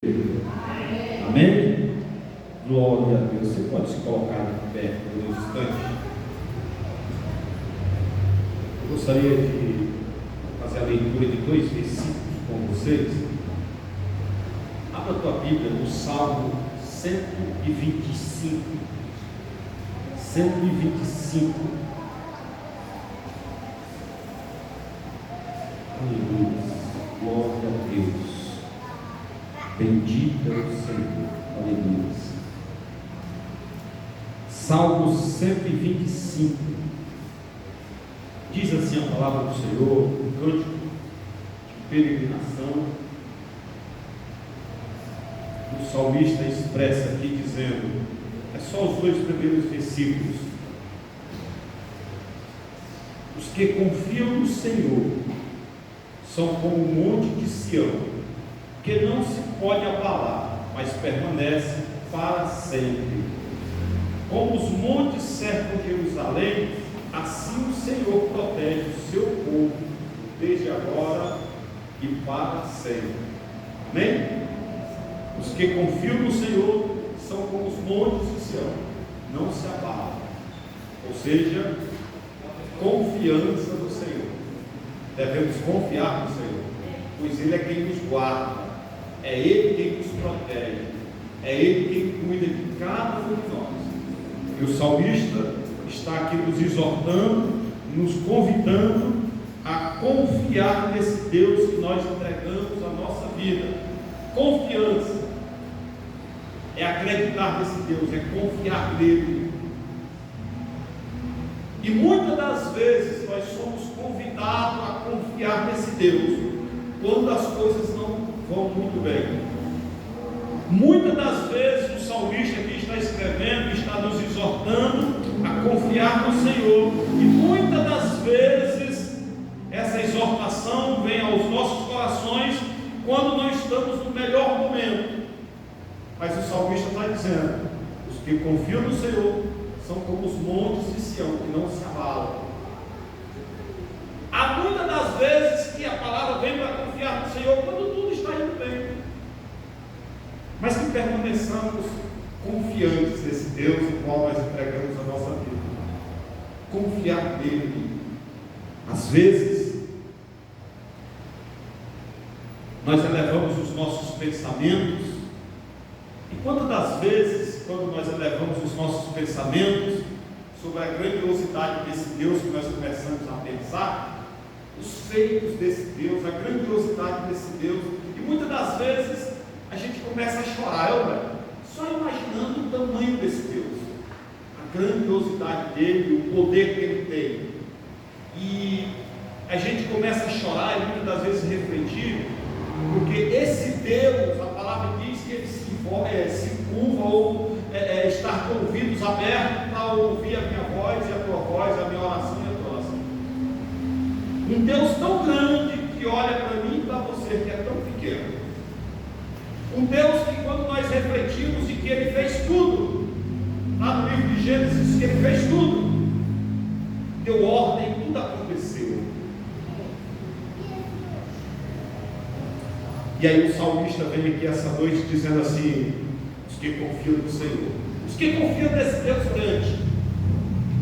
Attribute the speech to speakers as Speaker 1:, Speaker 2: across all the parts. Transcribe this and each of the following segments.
Speaker 1: Amém? Glória a Deus. Você pode se colocar de pé por um instante. Eu gostaria de fazer a leitura de 2 versículos com vocês. Abra a tua Bíblia no Salmo 125. 125. Aleluia. Glória a Deus. Bendito é o Senhor. Aleluia. Salmo 125. Diz assim a palavra do Senhor, um cântico de peregrinação. O salmista expressa aqui dizendo, é só os 2 primeiros versículos: os que confiam no Senhor são como o monte de Sião, que não se pode abalar, mas permanece para sempre. Como os montes cercam Jerusalém, assim o Senhor protege o seu povo, desde agora e para sempre. Amém? Os que confiam no Senhor são como os montes de Sião, não se abalam. Ou seja, confiança no Senhor. Devemos confiar no Senhor, pois Ele é quem nos guarda, é Ele quem nos protege, é Ele quem cuida de cada um de nós. E o salmista está aqui nos exortando, nos convidando a confiar nesse Deus que nós entregamos a nossa vida. Confiança é acreditar nesse Deus, é confiar nele. E muitas das vezes nós somos convidados a confiar nesse Deus quando as coisas não vão muito bem. Muitas das vezes o salmista que está escrevendo está nos exortando a confiar no Senhor, e muitas das vezes essa exortação vem aos nossos corações quando não estamos no melhor momento. Mas o salmista está dizendo, os que confiam no Senhor são como os montes de Sião, que não se abalam. Há muitas das vezes que a palavra vem para confiar no Senhor quando tudo está indo bem, mas que permaneçamos confiantes nesse Deus em qual nós entregamos a nossa vida. Confiar nele. Às vezes nós elevamos os nossos pensamentos, e quantas das vezes, quando nós elevamos os nossos pensamentos sobre a grandiosidade desse Deus que nós começamos a pensar, os feitos desse Deus, a grandiosidade desse Deus, e muitas das vezes a gente começa a chorar, só imaginando o tamanho desse Deus, a grandiosidade dele, o poder que ele tem, e a gente começa a chorar e muitas das vezes refletir, porque esse Deus, a palavra diz que ele se curva ou estar com ouvidos abertos para ouvir a minha voz e a tua voz, a minha oração e a tua oração. Um Deus tão grande que olha para mim e para você, que é tão pequeno. Um Deus que, quando nós refletimos, e que Ele fez tudo, lá no livro de Gênesis diz que Ele fez tudo, deu ordem, tudo aconteceu. E aí o salmista vem aqui essa noite dizendo assim, os que confiam no Senhor, os que confiam nesse Deus grande,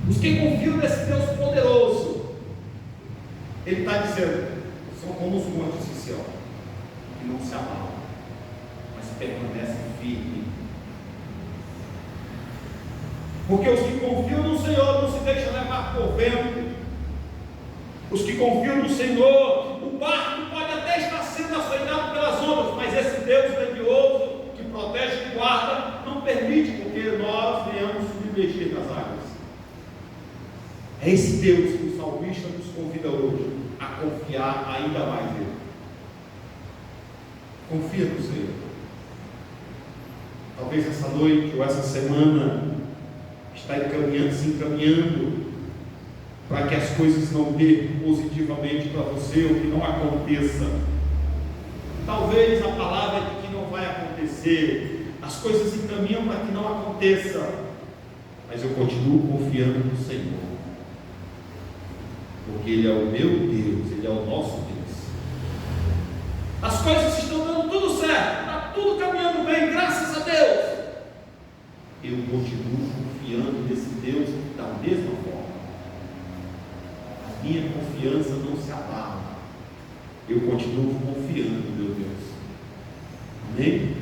Speaker 1: os que confiam nesse Deus poderoso, Ele está dizendo, são como os montes de Sião, que não se abalam, permanece firme. Porque os que confiam no Senhor não se deixam levar por vento. Os que confiam no Senhor, o barco pode até estar sendo açoitado pelas ondas, mas esse Deus grandioso, que protege e guarda, não permite que nós venhamos submergir nas águas. É esse Deus que o salmista nos convida hoje a confiar ainda mais nele. Confia no Senhor. Talvez essa noite ou essa semana está se encaminhando para que as coisas não dêem positivamente para você, ou que não aconteça. Talvez a palavra de que não vai acontecer, as coisas se encaminham para que não aconteça, mas eu continuo confiando no Senhor, porque Ele é o meu Deus, Ele é o nosso Deus. As coisas estão dando tudo certo, está tudo caminhando eu continuo confiando nesse Deus da mesma forma. A minha confiança não se abala. Eu continuo confiando, meu Deus. Amém?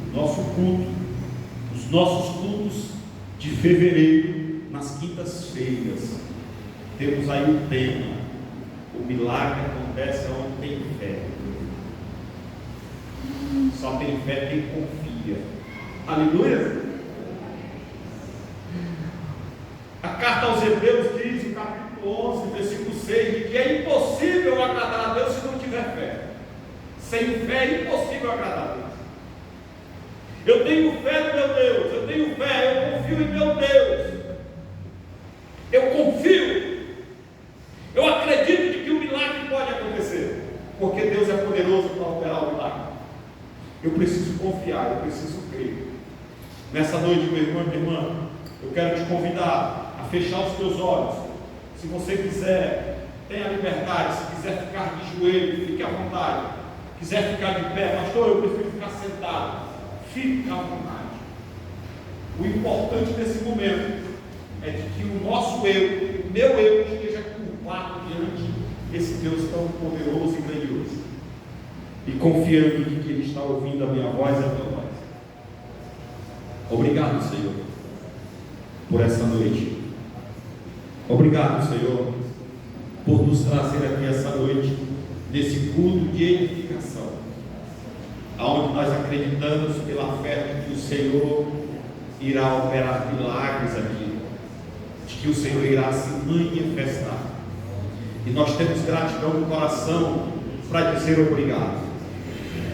Speaker 1: O nosso culto, os nossos cultos de fevereiro, nas quintas-feiras, temos aí o tema: o milagre acontece onde tem fé. Só tem fé quem confia. Aleluia! A carta aos Hebreus diz, no capítulo 11, versículo 6, que é impossível agradar a Deus se não tiver fé. Sem fé é impossível agradar a Deus. Eu tenho fé no meu Deus, eu tenho fé, eu confio em meu Deus. Eu confio. Eu acredito de que o milagre pode acontecer, porque Deus é poderoso para operar o milagre. Eu preciso confiar, eu preciso crer. Nessa noite, meu irmão e minha irmã, eu quero te convidar a fechar os teus olhos. Se você quiser, tenha liberdade. Se quiser ficar de joelho, fique à vontade. Quiser ficar de pé, pastor, eu prefiro ficar sentado. Fique à vontade. O importante nesse momento é de que o nosso eu, o meu eu, esteja curvado diante desse Deus tão poderoso e grandioso, e confiando de que Ele está ouvindo a minha voz e a tua voz. Obrigado, Senhor, por essa noite. Obrigado, Senhor, por nos trazer aqui essa noite, nesse culto de edificação, aonde nós acreditamos pela fé de que o Senhor irá operar milagres aqui, de que o Senhor irá se manifestar, e nós temos gratidão no coração para dizer obrigado.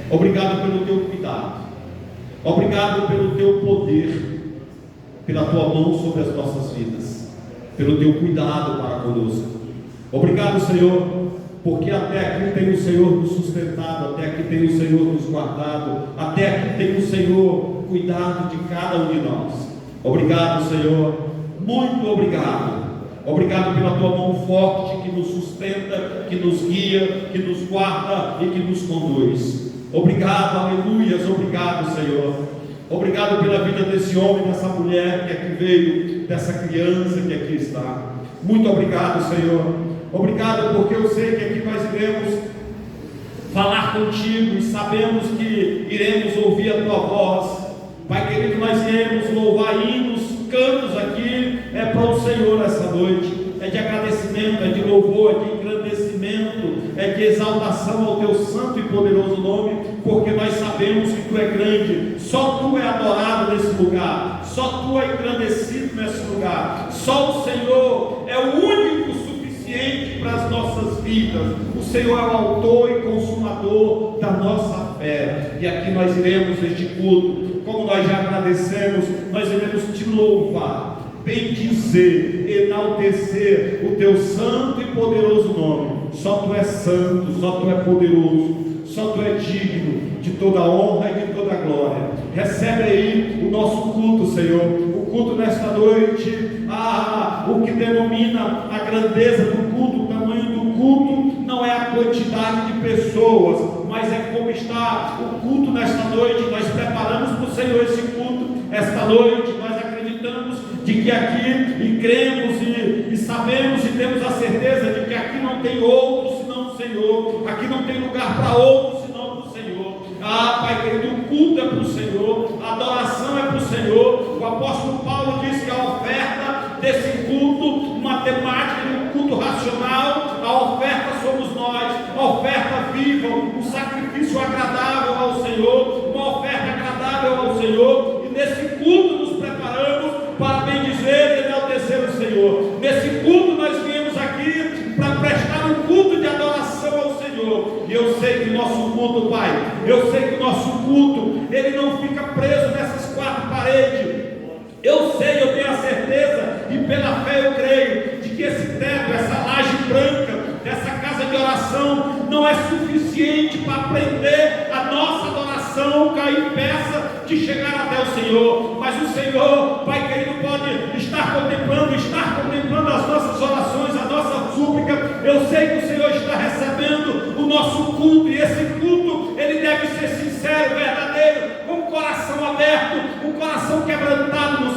Speaker 1: Obrigado pelo teu cuidado, obrigado pelo teu poder, pela tua mão sobre as nossas vidas, pelo teu cuidado para conosco. Obrigado, Senhor, porque até aqui tem o Senhor nos sustentado, até aqui tem o Senhor nos guardado, até aqui tem o Senhor cuidado de cada um de nós. Obrigado, Senhor, muito obrigado. Obrigado pela tua mão forte que nos sustenta, que nos guia, que nos guarda e que nos conduz. Obrigado, aleluias, obrigado, Senhor. Obrigado pela vida desse homem, dessa mulher que aqui veio, dessa criança que aqui está. Muito obrigado, Senhor. Obrigado porque eu sei que aqui nós iremos falar contigo e sabemos que iremos ouvir a tua voz. Pai querido, nós iremos louvar hinos, cantos aqui, é para o Senhor essa noite, é de agradecimento, é de louvor, é de engrandecimento, é de exaltação ao teu santo e poderoso nome, porque nós sabemos que tu é grande, só tu é adorado nesse lugar, só tu é engrandecido nesse lugar, só o Senhor é o único suficiente para as nossas vidas. O Senhor é o autor e consumador da nossa fé, e aqui nós iremos neste culto, como nós já agradecemos, nós iremos te louvar, bendizer, enaltecer o teu santo e poderoso nome. Só tu és santo, só tu és poderoso, só tu és digno de toda honra e de toda glória. Recebe aí o nosso culto, Senhor, o culto nesta noite. O que denomina a grandeza do culto, o tamanho do culto, não é a quantidade de pessoas, mas é como está o culto nesta noite. Nós preparamos para o Senhor esse culto esta noite. Nós acreditamos de que aqui, e cremos e sabemos e temos a certeza de que aqui não tem outro senão o Senhor, aqui não tem lugar para outro senão o Senhor. Pai querido, o culto é para o Senhor, a adoração é para o Senhor. O apóstolo Paulo diz que a oferta desse culto, uma temática de um culto racional, a oferta somos nós, a oferta viva, um sacrifício agradável ao Senhor, uma oferta agradável ao Senhor. E nesse culto nos preparamos para bendizer e enaltecer o Senhor. Nesse culto nós viemos aqui para prestar um culto de adoração ao Senhor. E eu sei que o nosso culto, Pai, eu sei que o nosso culto, ele não fica preso nessas quatro paredes. Eu sei, eu tenho a certeza, e pela fé eu creio, de que esse teto, essa laje branca, dessa casa de oração, não é suficiente para prender a nossa adoração, cair peça de chegar até o Senhor. Mas o Senhor, Pai querido, pode estar contemplando as nossas orações, a nossa súplica. Eu sei que o Senhor está recebendo o nosso culto, e esse culto, ele deve ser sincero, verdadeiro, com o coração aberto, um coração quebrantado no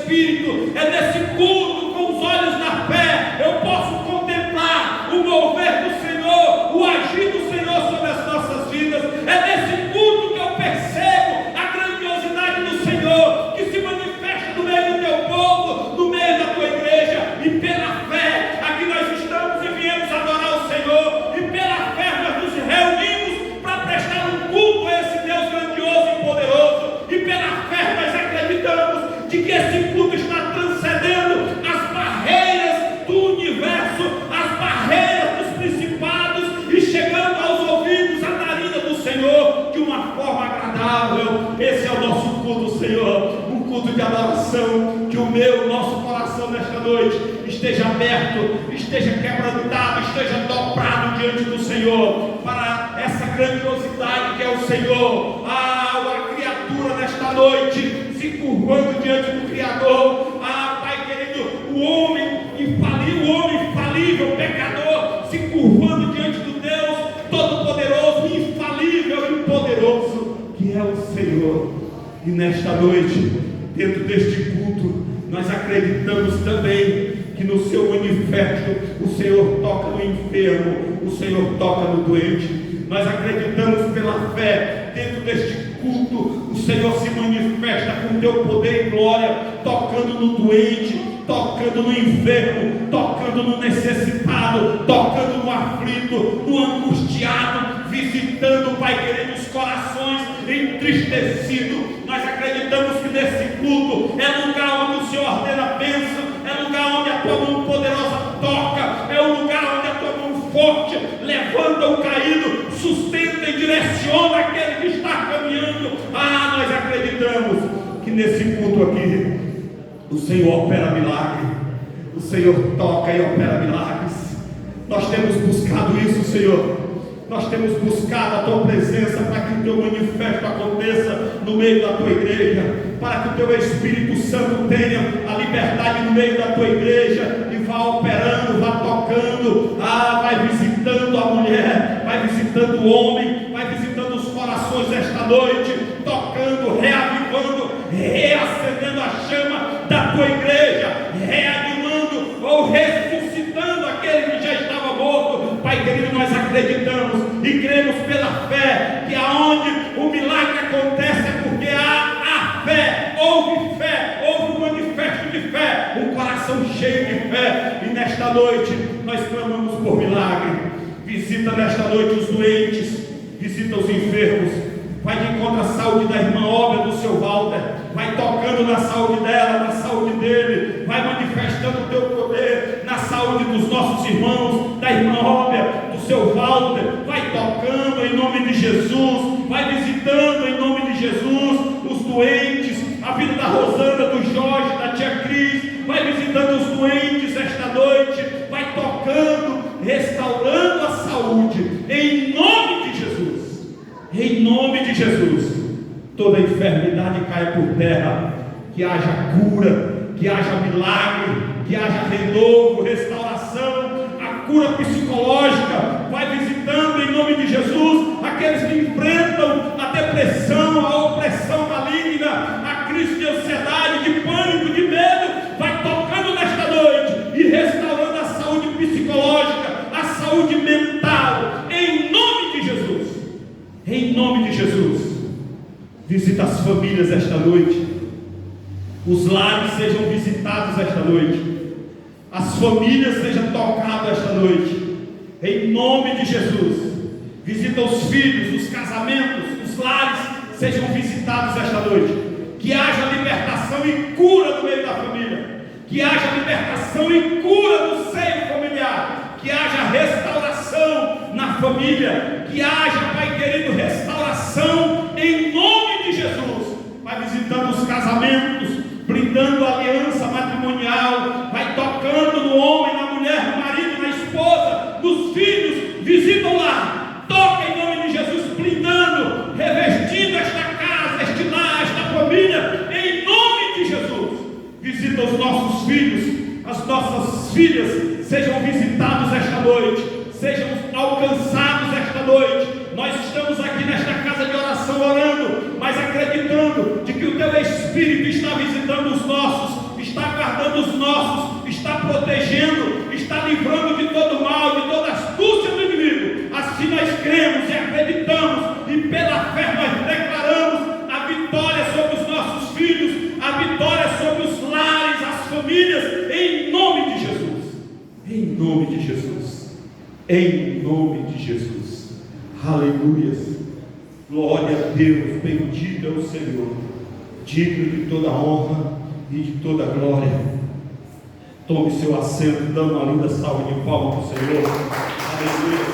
Speaker 1: Espírito. É nesse culto, com os olhos da fé, eu posso contemplar o mover do Senhor, o agir do Senhor sobre as nossas vidas. É nesse culto que eu percebo a grandiosidade do Senhor, que se manifesta no meio do teu povo, no meio da tua igreja. E pela fé, aqui nós estamos e viemos adorar o Senhor, e pela fé nós nos reunimos para prestar um culto a esse Deus grandioso e poderoso. E pela fé nós acreditamos de que esse culto está transcendendo as barreiras do universo, as barreiras dos principados, e chegando aos ouvidos, à narina do Senhor, de uma forma agradável. Esse é o nosso culto, Senhor, um culto de adoração. Que o nosso coração nesta noite esteja aberto, esteja quebrantado, esteja dobrado diante do Senhor, para essa grandiosidade que é o Senhor. A criatura nesta noite se curvando diante do Criador. Pai querido, o homem infalível, pecador, se curvando diante do Deus Todo-Poderoso, infalível e poderoso, que é o Senhor. E nesta noite, dentro deste culto, nós acreditamos também que no seu manifesto o Senhor toca no enfermo, o Senhor toca no doente. Nós acreditamos pela fé, dentro deste culto, o Senhor se manifesta com teu poder e glória, tocando no doente, tocando no enfermo, tocando no necessitado, tocando no aflito, no angustiado, visitando, Pai querido, os corações entristecidos. Nós acreditamos que nesse culto é lugar onde o Senhor ordena a bênção, é lugar onde a tua mão poderosa toca, é o lugar onde a tua mão forte levanta o caído, sustenta e direciona aquele que está caminhando. Nós acreditamos que nesse culto aqui o Senhor opera milagre, o Senhor toca e opera milagres. Nós temos buscado isso, Senhor. Nós temos buscado a tua presença para que o teu manifesto aconteça no meio da tua igreja, para que o teu Espírito Santo tenha a liberdade no meio da tua igreja e vá operando, vá tocando, vai visitando a mulher, vai visitando o homem, vai visitando os corações esta noite, tocando, reavivando, reacendendo a chama da tua igreja, reanimando ou ressuscitando aquele que já estava morto. Pai querido, nós acreditamos e cremos pela fé que aonde o milagre acontece é porque há a fé, houve um manifesto de fé, um coração cheio de fé. E nesta noite nós clamamos por milagre. Visita nesta noite os doentes, visita os enfermos, vai de encontro à saúde da irmã Obra, do seu Walter, vai tocando na saúde dela, na saúde dele, vai manifestando o teu poder na saúde dos nossos irmãos, da irmã Obra, do seu Walter, vai tocando em nome de Jesus, vai visitando em nome de Jesus os doentes, a vida da Rosana, do Jorge, da tia Cris, vai visitando os doentes esta noite, vai tocando, restaurando a saúde, em nome de Jesus. Em nome de Jesus, toda enfermidade caia por terra, que haja cura, que haja milagre, que haja renovo, restauração, a cura psicológica, vai visitando em nome de Jesus aqueles que enfrentam a depressão, a opressão maligna, a crise de ansiedade, de pânico, de medo, vai tocando nesta noite e restaurando a saúde psicológica, a saúde mental, em nome de Jesus. Em nome de Jesus, visita as famílias esta noite, os lares sejam visitados esta noite, as famílias sejam tocadas esta noite, em nome de Jesus. Visita os filhos, os casamentos, os lares sejam visitados esta noite, que haja libertação e cura no meio da família, que haja libertação e cura no seio familiar, que haja restauração na família, que haja, Pai querido, restauração em nome de Jesus. Vai visitando os casamentos, brindando a aliança matrimonial, vai tocando no homem, na mulher, no marido, na esposa, nos filhos, visita o lar, toca em nome de Jesus, blindando, revestindo esta casa, este lar, esta família, em nome de Jesus. Visita os nossos filhos, as nossas filhas, sejam visitados esta noite, sejam alcançados esta noite. Nós estamos aqui nesta casa de oração orando, mas acreditando de que o teu Espírito está visitando os nossos, cremos e acreditamos, e pela fé nós declaramos a vitória sobre os nossos filhos, a vitória sobre os lares, as famílias, em nome de Jesus. Em nome de Jesus. Em nome de Jesus. Aleluia. Glória a Deus. Bendito é o Senhor, digno de toda honra e de toda glória. Tome seu assento, dando uma linda salva de palmas para o Senhor. Aleluia.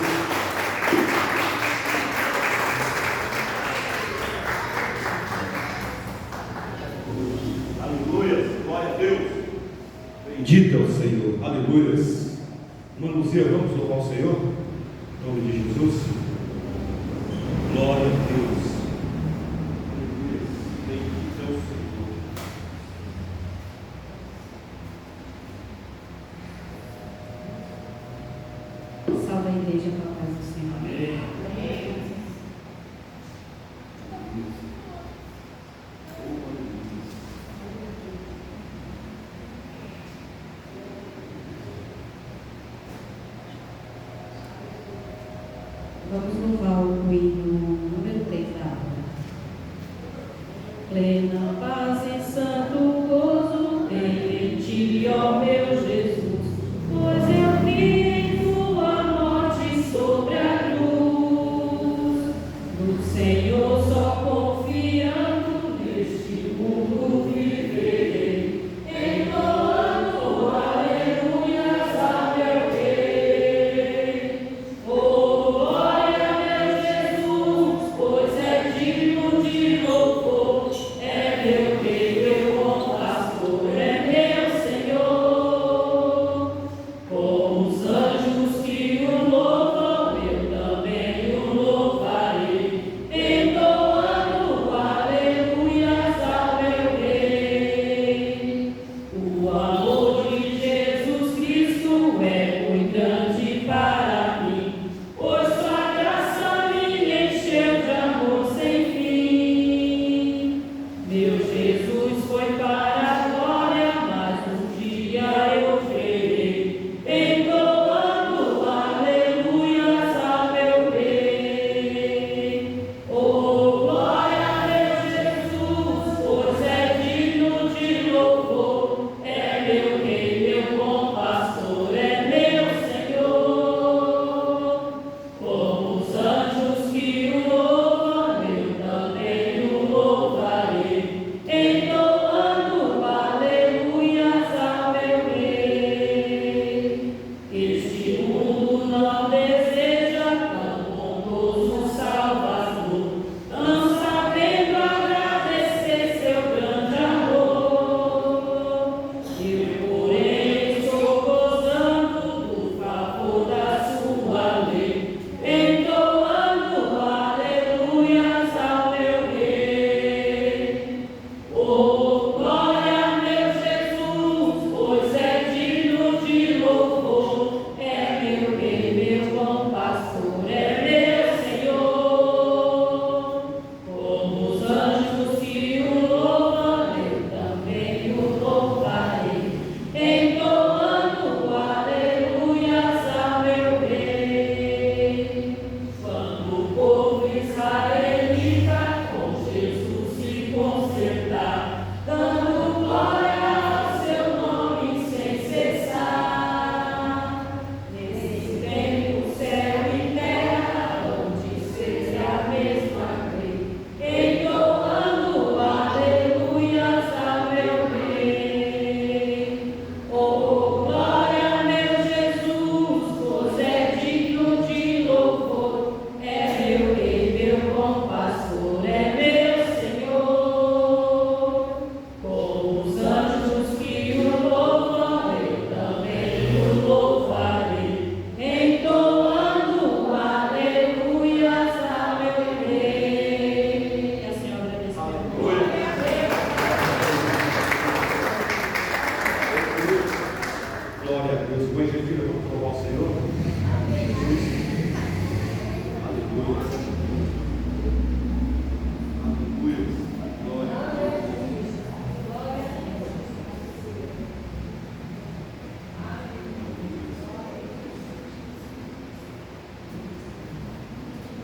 Speaker 1: Aleluia. Glória a Deus. Bendito é o Senhor. Aleluia. Manuzia, vamos louvar o Senhor? Em nome de Jesus. Glória a Deus. Bendito é o Senhor.
Speaker 2: Salve a igreja com a paz do Senhor.
Speaker 1: Amém.
Speaker 2: Vamos louvar o hino número 3 da aula. Plena paz e santo gozo tem em ti, ó meu Jesus, pois eu vi em tua morte sobre a cruz. No Senhor só confiando, neste mundo viverei, entoando aleluias a meu rei. Oh, glória, meu Jesus.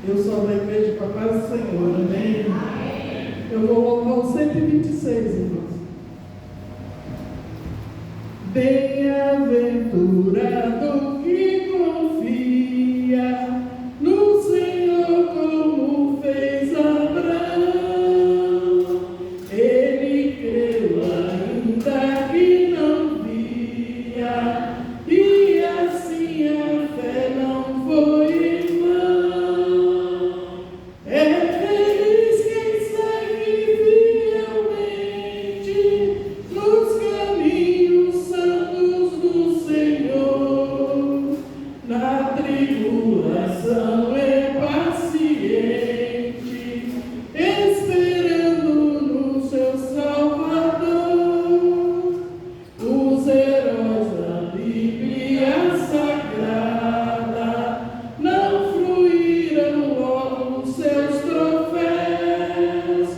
Speaker 3: Eu sou da igreja Papai do Senhor, amém? Eu vou louvar o 126, irmãos. Bem-aventurado que confia no Senhor como fez Abraão. Ele creu ainda que não via, e assim a fé não foi em vão. É feliz quem segue fielmente nos caminhos santos do Senhor. Na tribulação é paciente, esperando no seu Salvador. Os heróis da Bíblia Sagrada não fruíram logo os seus troféus,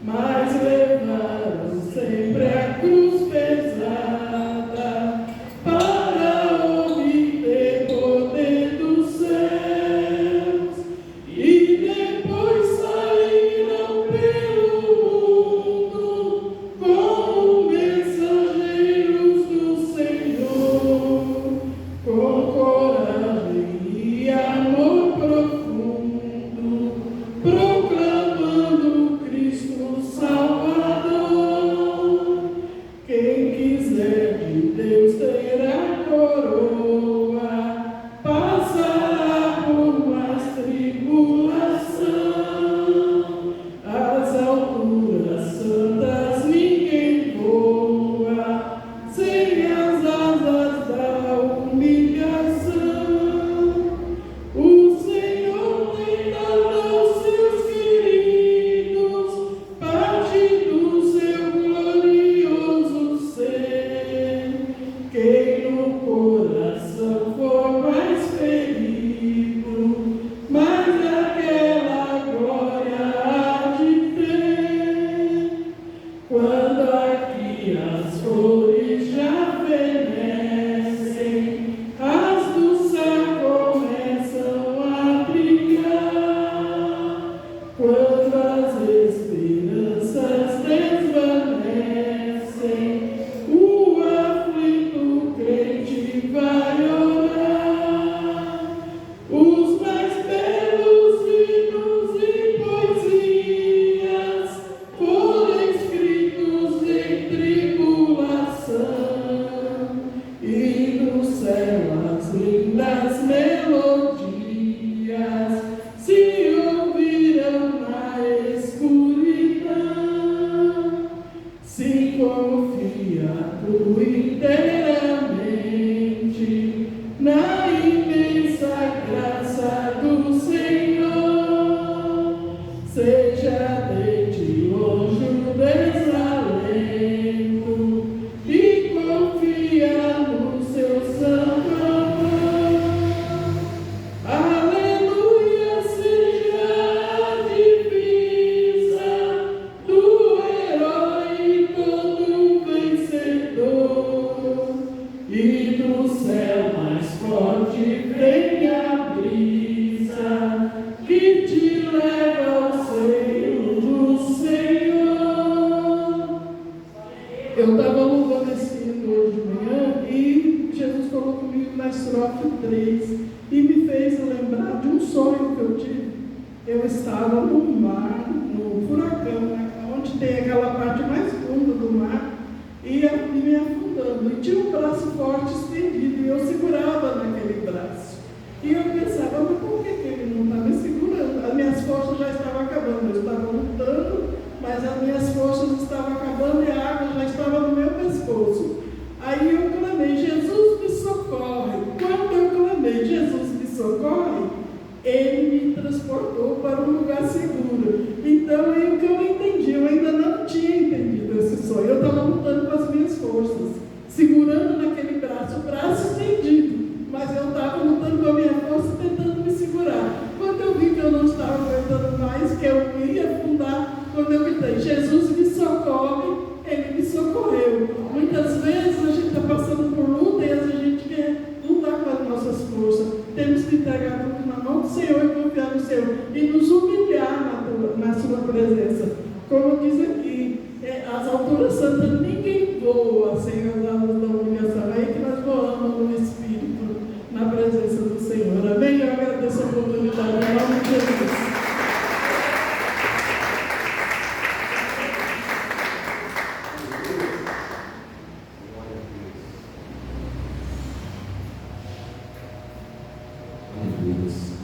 Speaker 3: mas levaram sempre a cruz pesada para obter poder dos céus. E depois saíram pelo mundo como mensageiros do Senhor, com coragem e amor profundo, proclamando Cristo Salvador. Quem quiser de Deus terá coroa, passará por mais tribulação. As alturas santas ninguém voa, sem as asas da humilhação. O Senhor tem dado aos seus queridos parte do seu glorioso ser. Quem no coração for mais ferido, mais aquela glória há de ter. Quando aqui as flores já fenecem, as do céu começam a brilhar. Quando as esperanças desvanecem, o aflito crente vai orar. Os mais belos hinos e poesias foram escritos em tribulação, e no céu as lindas melodias se ouviram na escuridão. Se confia tu inteiramente na imensa graça do Senhor. Seja de ti longe o desalento e confia no seu santo amor. Aleluia, seja a divisa do herói e todo vencedor. E do céu mais forte vem a brisa que te leva ao seio do Senhor. Eu estava louvando esse hino hoje de manhã e Jesus falou comigo na estrofe 3 e me fez lembrar de um sonho que eu tive. Eu estava no mar, no furacão, né, onde tem aquela parte mais funda do mar, e me afundando. E tinha um braço forte estendido e eu segurava naquele braço. E eu pensava, mas por que ele não está me segurando? As minhas forças já estavam acabando, eu estava lutando, mas as minhas forças estavam acabando e a água já estava no meu pescoço. Aí eu clamei, Jesus me socorre. Quando eu clamei, Jesus me socorre, ele me transportou para um lugar seguro. Então, aí o que eu entendi, eu ainda não tinha entendido esse sonho. Eu estava lutando com as minhas forças, segurando naquele braço, o braço estendido, mas eu estava lutando com a minha força, tentando me segurar. Quando eu vi que eu não estava aguentando mais, que eu ia afundar, quando eu gritei, Jesus me socorre, ele me socorreu. Muitas vezes a gente está passando por luta e a gente quer lutar com as nossas forças. Temos que entregar tudo na mão do Senhor e confiar no Senhor. E sem as asas da humilhação. É aí que nós voamos no Espírito, na presença do Senhor. Amém? Eu agradeço a oportunidade em nome de Jesus.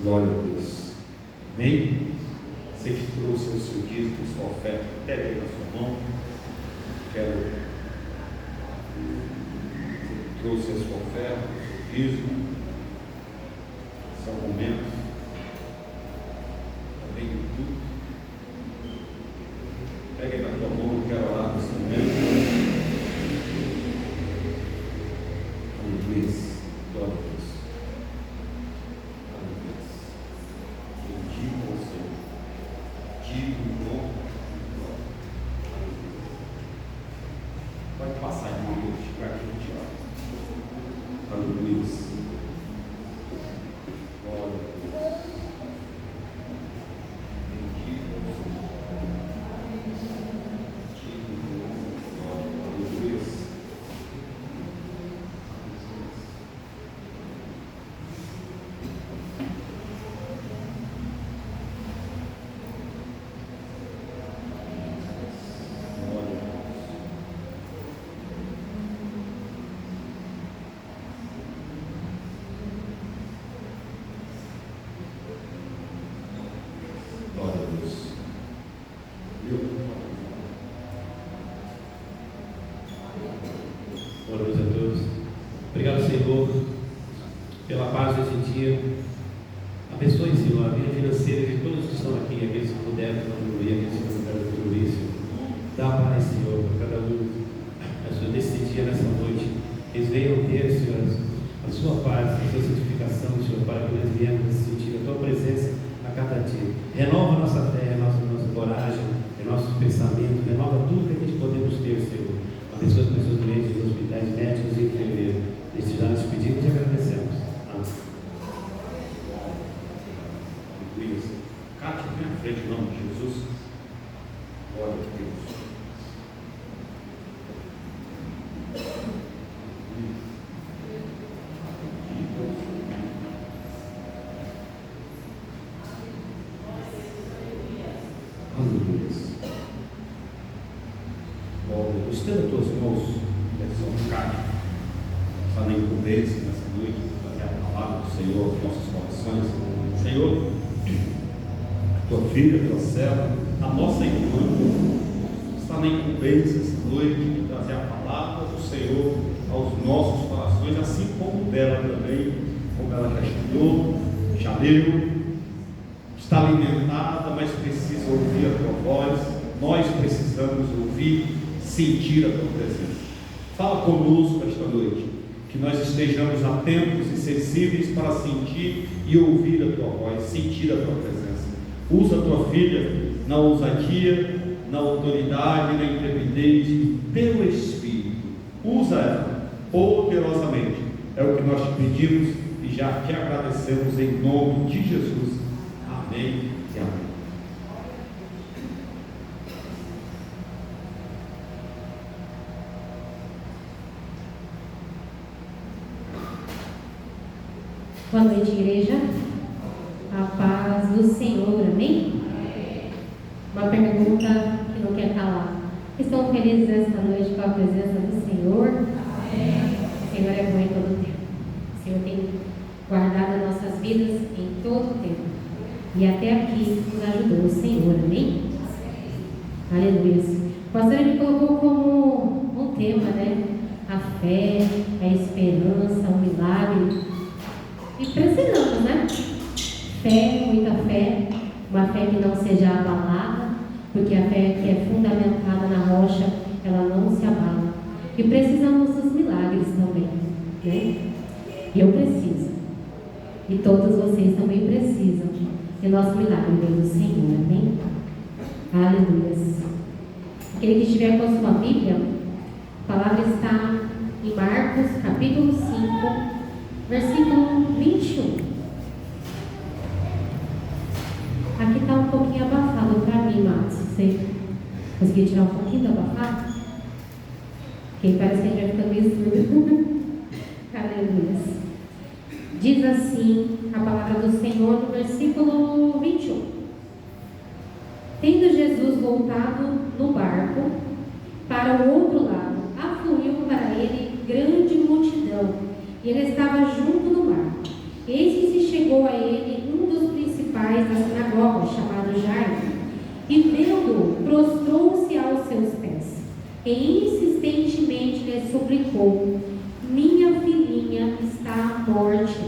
Speaker 1: Glória a Deus. Amém? Você que trouxe o seu dízimo, sua oferta, pega aí na sua mão. Quero. Você trouxe a sua oferta, o seu dízimo. Esse é o momento. Também de tudo. Pega aí na tua mão, eu quero orar nesse momento. Aleluia. Glória a Deus. Pode passar de uma vez, chegar aqui no teatro. Aleluia. Glória a Deus. Bendito o Senhor. Aleluia.
Speaker 4: Boa noite a todos. Obrigado, Senhor, pela paz desse dia. Abençoe, Senhor, a vida financeira de todos que estão aqui, aqueles que puderem contribuir, aqueles que não puderem contribuir, Senhor. Dá paz, Senhor, para cada um, Senhor, nesse dia, nessa noite. Eles venham ter, Senhor, a sua paz, a sua santificação, Senhor, para que nós viemos sentir a tua presença a cada dia. Renova a nossa fé, a nossa coragem, o nosso pensamento, renova tudo que a gente podemos ter, Senhor. Abençoe as pessoas doentes nos hospitais, médicos e enfermeiros. Nesses já nos pedimos e agradecemos. Amém.
Speaker 1: Luiz, Cátia, vem à frente em nome de Jesus. Glória a Deus. Estenda tuas mãos, direção do Cátia, está na incumbência nessa noite, fazer a palavra do Senhor aos nossos corações. Senhor, tua filha, tua serva, a nossa irmã, está na incumbência essa noite de trazer a palavra do Senhor aos nossos corações, assim como dela também, como ela já estudou, já leu, está alimentada, mas precisa ouvir a tua voz. Nós precisamos ouvir, sentir a tua presença. Fala conosco esta noite, que nós estejamos atentos e sensíveis para sentir e ouvir a tua voz, sentir a tua presença. Usa a tua filha na ousadia, na autoridade, na intrepidez do teu Espírito. Usa ela poderosamente. É o que nós te pedimos e já te agradecemos em nome de Jesus. Amém e amém.
Speaker 2: Boa noite, igreja. A paz do Senhor, amém? Uma pergunta que não quer calar. Estão felizes esta noite com a presença do Senhor? O Senhor é bom em todo o tempo. O Senhor tem guardado nossas vidas em todo o tempo. E até aqui nos ajudou o Senhor, amém? Aleluia. O pastor me colocou como um tema, né? A fé, a esperança, o milagre. E precisamos, né? Fé, muita fé, uma fé que não seja abalada, porque a fé que é fundamentada na rocha, ela não se abala. E precisamos dos milagres também, né? Eu preciso. E todos vocês também precisam. E nosso milagre vem do Senhor, amém? Aleluia. Aquele que estiver com a sua Bíblia, a palavra está em Marcos, capítulo 5, versículo 21. Aqui está um pouquinho abafado para mim, Marcos. Você conseguiu tirar um pouquinho do abafado? Porque parece que a gente vai ficando meio surdo. Aleluia. Diz assim a palavra do Senhor no versículo 21. Tendo Jesus voltado no barco para o outro lado, afluiu para ele grande multidão, e ele estava junto do mar. Eis que se chegou a ele um dos principais da sinagoga, chamado Jairo, e vendo-o, prostrou-se aos seus pés, e insistentemente lhe suplicou: minha filhinha está à morte.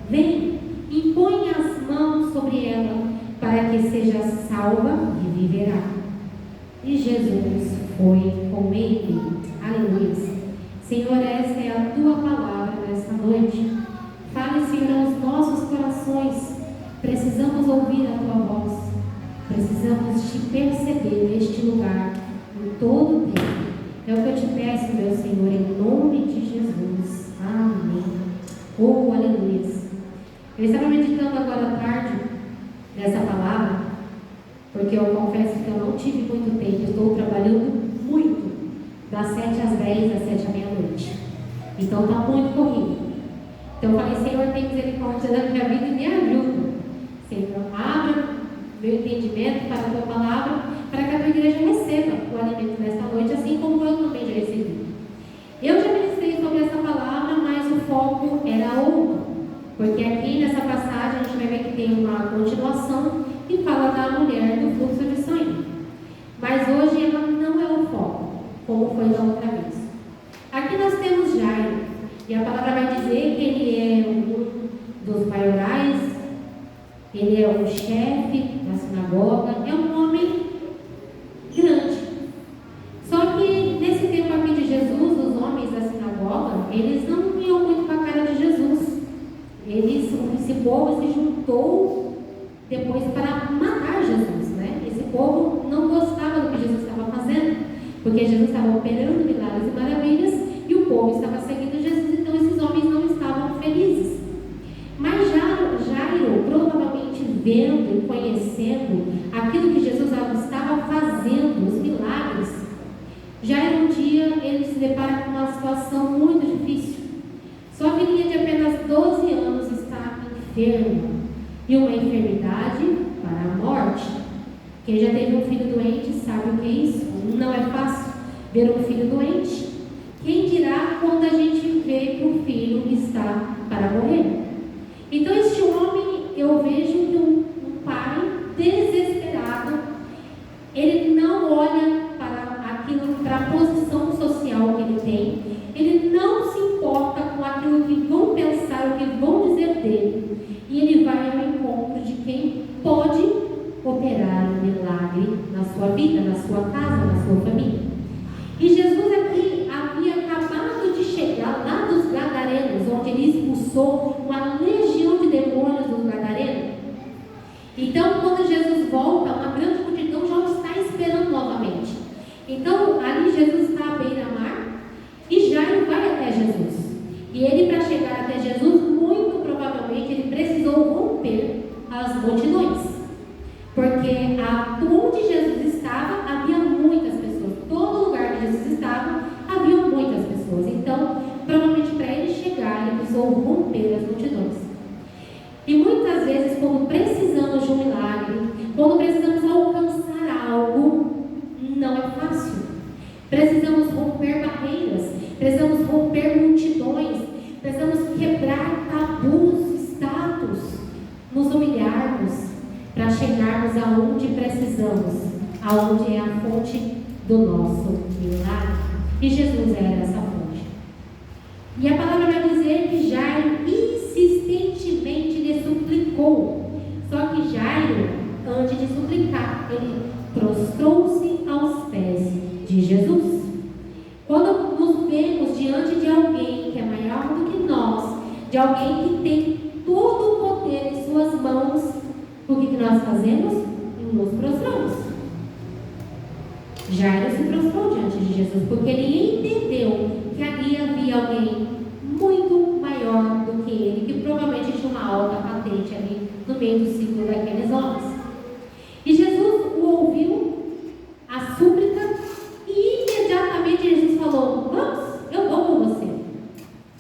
Speaker 2: Vem, impõe as mãos sobre ela, para que seja salva e viverá. E Jesus foi com ele. Aleluia. Senhor, esta é a tua palavra nesta noite. Fale, Senhor, aos nossos corações. Precisamos ouvir a tua voz. Precisamos te perceber neste lugar, em todo o tempo. É o que eu te peço, meu Senhor, em nome de Jesus. Amém. Oh, aleluia. Eu estava meditando agora à tarde nessa palavra, porque eu confesso que eu não tive muito tempo. Eu estou trabalhando muito, das 7 às 10, das 7 à meia-noite. Então está muito corrido. Então eu falei: Senhor, tem misericórdia da minha vida e me ajuda. Senhor, abra meu entendimento para a tua palavra, para que a tua igreja receba o alimento nesta noite, assim como eu também já recebi. Eu já ministrei sobre essa palavra, mas o foco era outro, porque aqui nessa passagem a gente vai ver que tem uma continuação que fala da mulher do fluxo de sangue, mas hoje ela não é o foco, como foi da outra vez. Aqui nós temos Jairo, e a palavra vai dizer que ele é um dos maiorais, ele é o chefe da sinagoga, é um homem grande. Só que nesse tempo aqui de Jesus, os homens da sinagoga, eles não iam muito com a cara de Jesus. Esse povo se juntou depois para matar Jesus, né? Esse povo não gostava do que Jesus estava fazendo, porque Jesus estava operando milagres e maravilhas e o povo estava seguindo Jesus, então esses homens não estavam felizes. Mas Jairo, provavelmente vendo e conhecendo aquilo que Jesus estava fazendo, os milagres, Jairo um dia ele se depara com uma situação muito difícil. Sua filhinha de apenas 12 anos está enferma, e uma enfermidade para a morte. Quem já teve um filho doente sabe o que é isso. Não é fácil ver um filho doente. Quem dirá quando a gente vê que o filho está para morrer? Então este homem, eu vejo que um pai desesperado, ele não olha para a posição social que ele tem, ele não se importa com aquilo que vão pensar, o que vão dizer dele, e ele vai ao encontro de quem pode operar um milagre na sua vida, na sua casa, na sua família. E Jesus aqui havia acabado de chegar lá dos Gadarenos, onde ele expulsou uma legião de demônios dos Gadarenos. Então, quando Jesus volta, uma grande multidão já está esperando novamente. Então, ali Jesus está à beira-mar e Jairo vai até Jesus. E ele, para chegar até Jesus, muito provavelmente ele precisou romper as multidões. Porque onde Jesus estava, havia muitas pessoas. Todo lugar que Jesus estava, havia muitas pessoas. Então, provavelmente para ele chegar, ele precisou romper as multidões. E muitas vezes, quando precisamos de um milagre, quando precisamos alcançar algo, não é fácil. Precisamos romper barreiras, precisamos romper multidões, precisamos quebrar tabus, status, nos humilharmos para chegarmos aonde precisamos, aonde é a fonte do nosso milagre. E Jesus era essa fonte. E a palavra vai dizer que Jairo insistentemente lhe suplicou. Só que Jairo, antes de suplicar, ele prostrou-se aos pés de Jesus. Quando nos vemos diante de alguém que é maior do que nós, de alguém que tem todo o poder em suas mãos, o que nós fazemos? Nos prostramos. Jairo se prostrou diante de Jesus, porque ele entendeu que ali havia alguém muito maior do que ele, que provavelmente tinha uma alta patente ali no meio do ciclo daqueles homens. E Jesus o ouviu, a súplica, e imediatamente Jesus falou: vamos.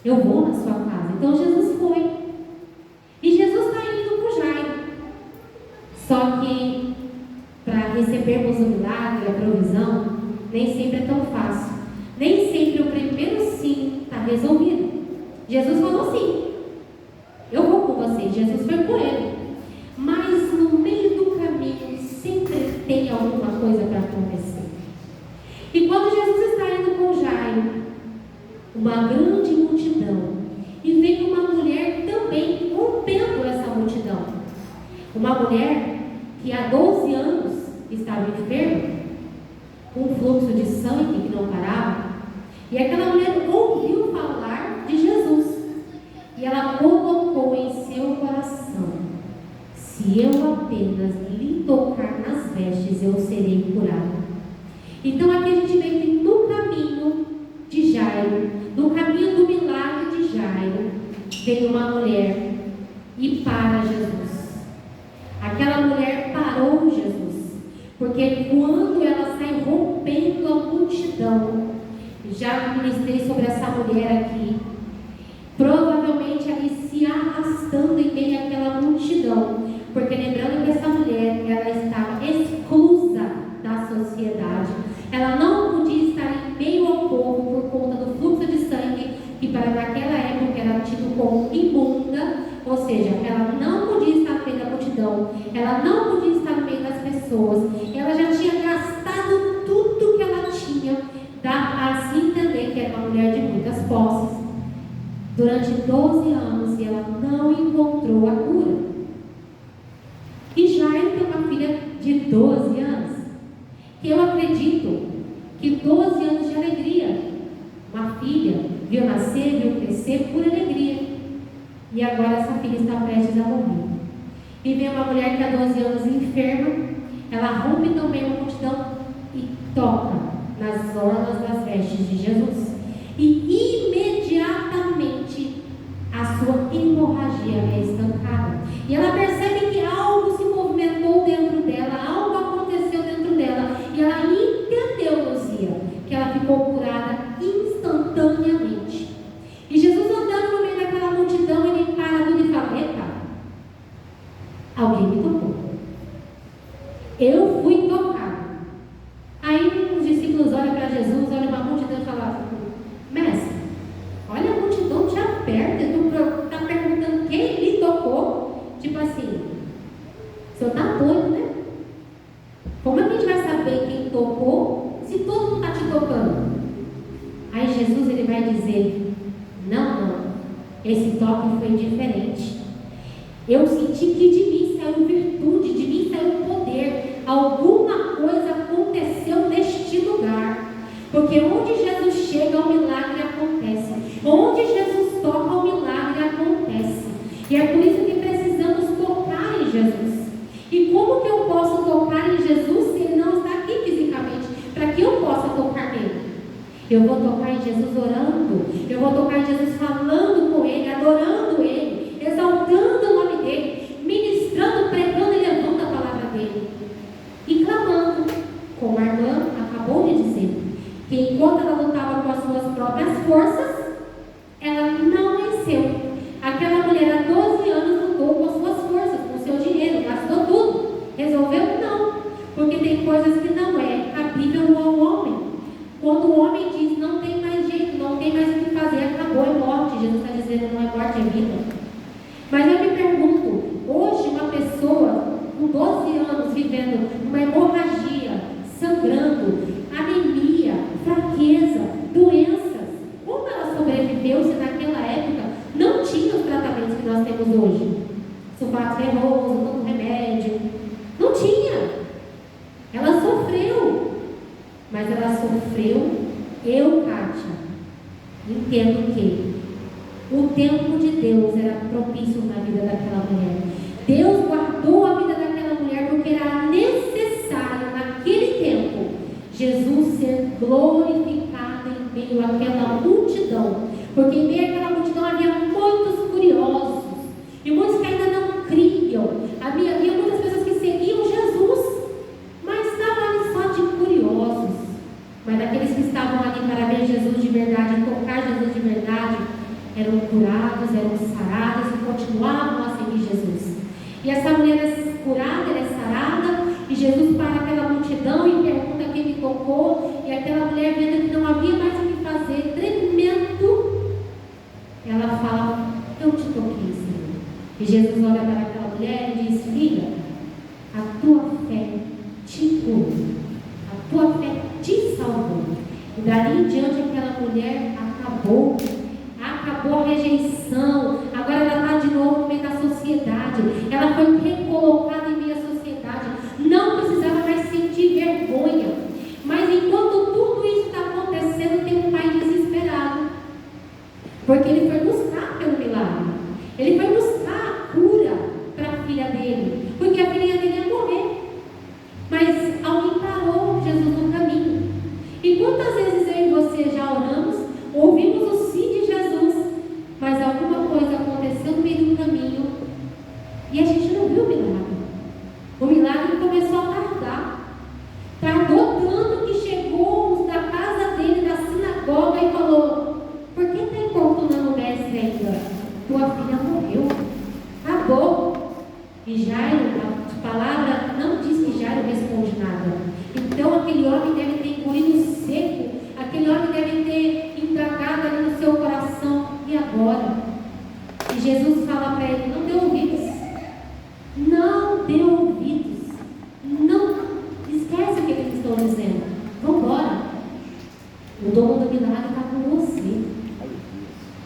Speaker 2: Eu vou na sua casa. Então Jesus foi. E Jesus está indo para o Jairo. Só que para recebermos o milagre, a provisão, nem sempre é tão fácil. Nem sempre o primeiro sim está resolvido. Jesus falou sim. Eu vou com você. Jesus foi com ele. Mas no meio do caminho sempre tem alguma coisa para acontecer. E quando Jesus está indo com Jairo, uma grande multidão, e vem uma mulher também rompendo essa multidão. Uma mulher que há 12 anos estava enferma, com um fluxo de sangue que não parava, e aquela mulher ouviu falar de Jesus, e ela colocou em seu coração: se eu apenas lhe tocar nas vestes, eu serei curada. Então aqui a gente vê que no caminho de Jairo, no caminho do milagre de Jairo, veio uma mulher e para Jesus. Aquela mulher parou Jesus, porque quando ela sai rompendo a multidão, já ministrei sobre essa mulher aqui, provavelmente ali se arrastando em meio àquela multidão, porque lembrando que essa mulher, ela estava exclusa da sociedade, ela não podia estar em meio ao povo por conta do fluxo de sangue, que para naquela época era tido como imunda, ou seja, ela não podia estar no meio da multidão, ela não podia estar no meio das pessoas, ela já tinha gastado tudo que ela tinha, dá a se entender que era uma mulher de muitas posses, durante 12 anos, e ela não encontrou a cura. E Jairo tem uma filha de 12 anos, que eu acredito que 12 anos de alegria, uma filha viu nascer, viu crescer por alegria, e agora essa filha está prestes a morrer. E vem uma mulher que há 12 anos enferma, ela rompe também uma multidão e toca nas orlas das vestes de Jesus, e imediatamente a sua hemorragia é estancada, e ela percebe que algo se movimentou dentro dela, algo aconteceu dentro dela, e ela entendeu, Luzia, que ela ficou curada instantaneamente. E Jesus andando no meio daquela multidão, ele para tudo e fala: epa, alguém me tocou, eu fui tocado. Aí os discípulos olham para Jesus, olham para a multidão e falam: mestre, olha a multidão te aperta, e tu está perguntando quem lhe tocou? Tipo assim, o senhor está doido, né? Como é que a gente vai saber quem tocou se todo mundo está te tocando? Aí Jesus ele vai dizer: não, esse toque foi diferente. Eu senti que de mim saiu virtude, de mim saiu poder. Alguma coisa aconteceu neste lugar. Porque onde Jesus chega, o milagre acontece. Onde Jesus toca, o milagre acontece. E é por isso que precisamos tocar em Jesus. E como que eu posso tocar em Jesus se Ele não está aqui fisicamente? Para que eu possa tocar nele? Eu vou tocar em Jesus orando. Eu vou tocar em Jesus falando com Ele, adorando Ele, exaltando o nome dEle, ministrando, pregando e levando a palavra dEle. E clamando, como a irmã acabou de dizer, que enquanto ela lutava com as suas próprias forças, ela não venceu. Aquela mulher há 12 anos lutou com as suas forças, com o seu dinheiro, gastou tudo. Resolveu? Não. Porque tem coisas que não é cabível ao homem. Quando o homem diz: não tem mais jeito, não tem mais o que fazer, acabou, é morte. Jesus está dizendo: não é morte, é vida. Mas eu me pergunto, hoje uma pessoa com 12 anos vivendo uma hemorragia, sangrando, anemia, fraqueza, doenças, como ela sobreviveu se naquela época não tinha os tratamentos que nós temos hoje? Sulfato ferroso, tanto remédio, não tinha. Ela sofreu, mas ela sofreu. Eu, Kátia, entendo que o tempo de Deus era propício na vida daquela mulher. Deus guardou a vida daquela mulher porque era necessário naquele tempo Jesus ser glorificado em meio àquela multidão, porque em meio àquela multidão havia muitos curiosos e muitos que ainda não criam. Havia muitas pessoas que seguiam Jesus, mas estavam ali só de curiosos. Mas daqueles que estavam ali para ver Jesus de verdade, tocar Jesus de verdade, eram curados, eram sarados e continuavam a seguir Jesus. E essa mulher é curada, ela é sarada, e Jesus para aquela multidão e pergunta quem me tocou, e aquela mulher, vendo que não havia mais o que fazer, tremendo, ela fala: eu te toquei, Senhor. E Jesus olha para aquela mulher e diz: filha, a tua fé te curou, a tua fé te salvou. E dali em diante aquela mulher acabou a rejeição, agora ela está de novo no meio da sociedade, ela foi recolocada em meio à sociedade, não precisava mais sentir vergonha. Mas enquanto tudo isso está acontecendo, tem um pai desesperado, porque ele foi buscar pelo milagre, ele foi buscar a cura para a filha dele, porque a filha dele ia morrer. Mas alguém parou Jesus no caminho. E quantas vezes eu e você já oramos, ouvimos o sim de Jesus, mas alguma coisa aconteceu no meio do caminho e a gente não viu o milagre. O milagre começou a tardou tanto que chegou da casa dele, da sinagoga, e falou: por que está importunando o mestre ainda? Tua filha morreu, acabou. E Jairo, a palavra não diz que Jairo responde nada. Então aquele homem deve ter engolido seco, aquele homem deve ter indagado ali no seu coração: e agora? E Jesus fala para ele: não dê ouvidos, não dê ouvidos, não esquece o que eles estão dizendo, vamos embora, o dono do milagre está com você.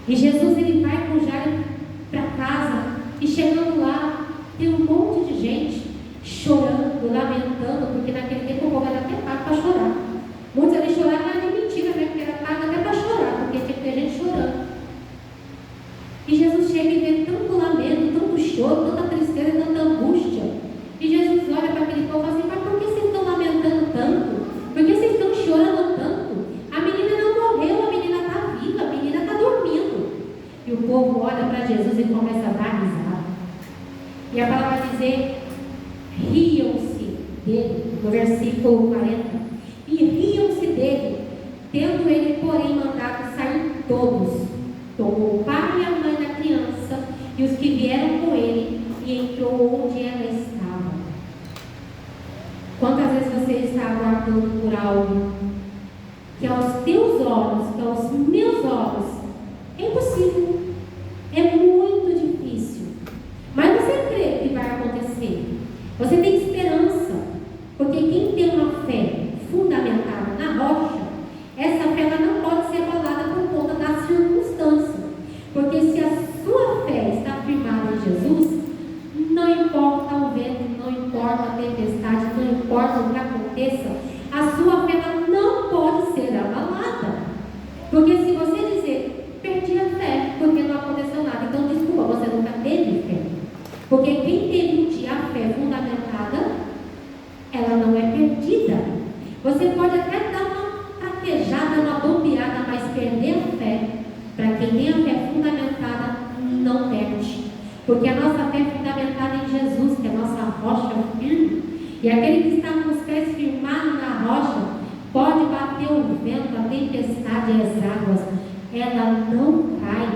Speaker 2: E Jesus, ele vai com Jairo para casa, e chegando lá, tem um monte de gente chorando, lamentando, porque naquele tempo o povo era até pago para chorar. Muitos ali choraram, mas não é mentira, né? Porque era pago até para chorar, porque tinha que ter gente chorando. E Jesus chega e vê tanto lamento, tanto choro, tanta tristeza, tanta angústia. E Jesus olha para aquele povo e fala assim: mas por que vocês estão lamentando tanto? Por que vocês estão chorando tanto? A menina não morreu, a menina está viva, a menina está dormindo. E o povo olha para Jesus e começa a dar risada. E a palavra vai dizer: riam-se dele, no versículo 40. E riam-se dele, tendo ele, porém, mandado sair todos. Tomou o pai e a mãe da criança e os que vieram com ele, e entrou onde ela estava. Quantas vezes você está aguardando por algo que aos teus olhos, que aos meus olhos, é impossível, é muito difícil, mas você crê que vai acontecer? Você tem esperança, porque quem tem uma fé fundamentada na rocha, essa fé ela não pode ser abalada por conta das circunstâncias, porque se a sua fé está firmada em Jesus, não importa o vento, não importa a tempestade, não importa o que aconteça, a sua fé ela não pode ser abalada. Porque se você dizer: perdi a fé porque não aconteceu nada, então desculpa, você nunca teve fé. Porque quem teve um dia a fé fundamentada, ela não é perdida. Você pode até dar uma traquejada, uma bombeada, mas perder a fé, para quem tem a fé fundamentada, não perde. Porque a nossa fé é fundamentada em Jesus, que é a nossa rocha firme. E aquele que está com os pés firmados na rocha, pode bater o vento, a tempestade e as águas, ela não cai.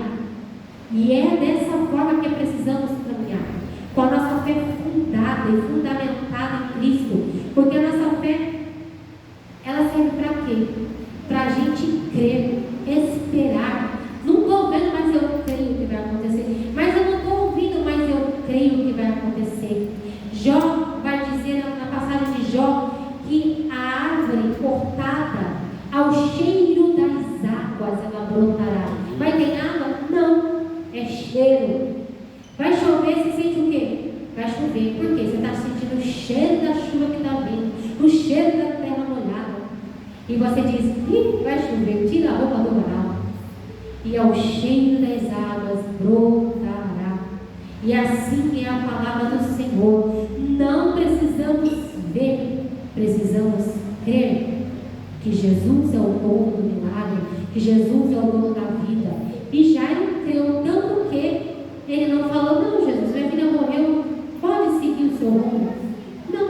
Speaker 2: E é dessa forma que precisamos caminhar, com a nossa fé fundada e fundamentada em Cristo. Porque a nossa fé, ela serve para quê? Para a gente crer, esperar. Não estou vendo, mas eu creio que vai acontecer. Mas eu não estou ouvindo, mas eu creio que vai acontecer. Jó vai dizer na passagem de Jó que a árvore cortada, ao cheiro das águas ela brotará. Vai ter água? Não, é cheiro. Vai chover, você sente o quê? Vai chover. Por quê? Você está sentindo o cheiro da chuva que está vindo, o cheiro da terra molhada. E você diz: ih, vai chover, tira a roupa do varal. E ao cheiro das águas brotará. E assim é a palavra do Senhor. Não precisamos ver, precisamos crer que Jesus é o dono do milagre, que Jesus é o dono da vida. E Jairo creu tanto que ele não falou: não, Jesus, minha filha morreu, pode seguir o seu rumo. Não.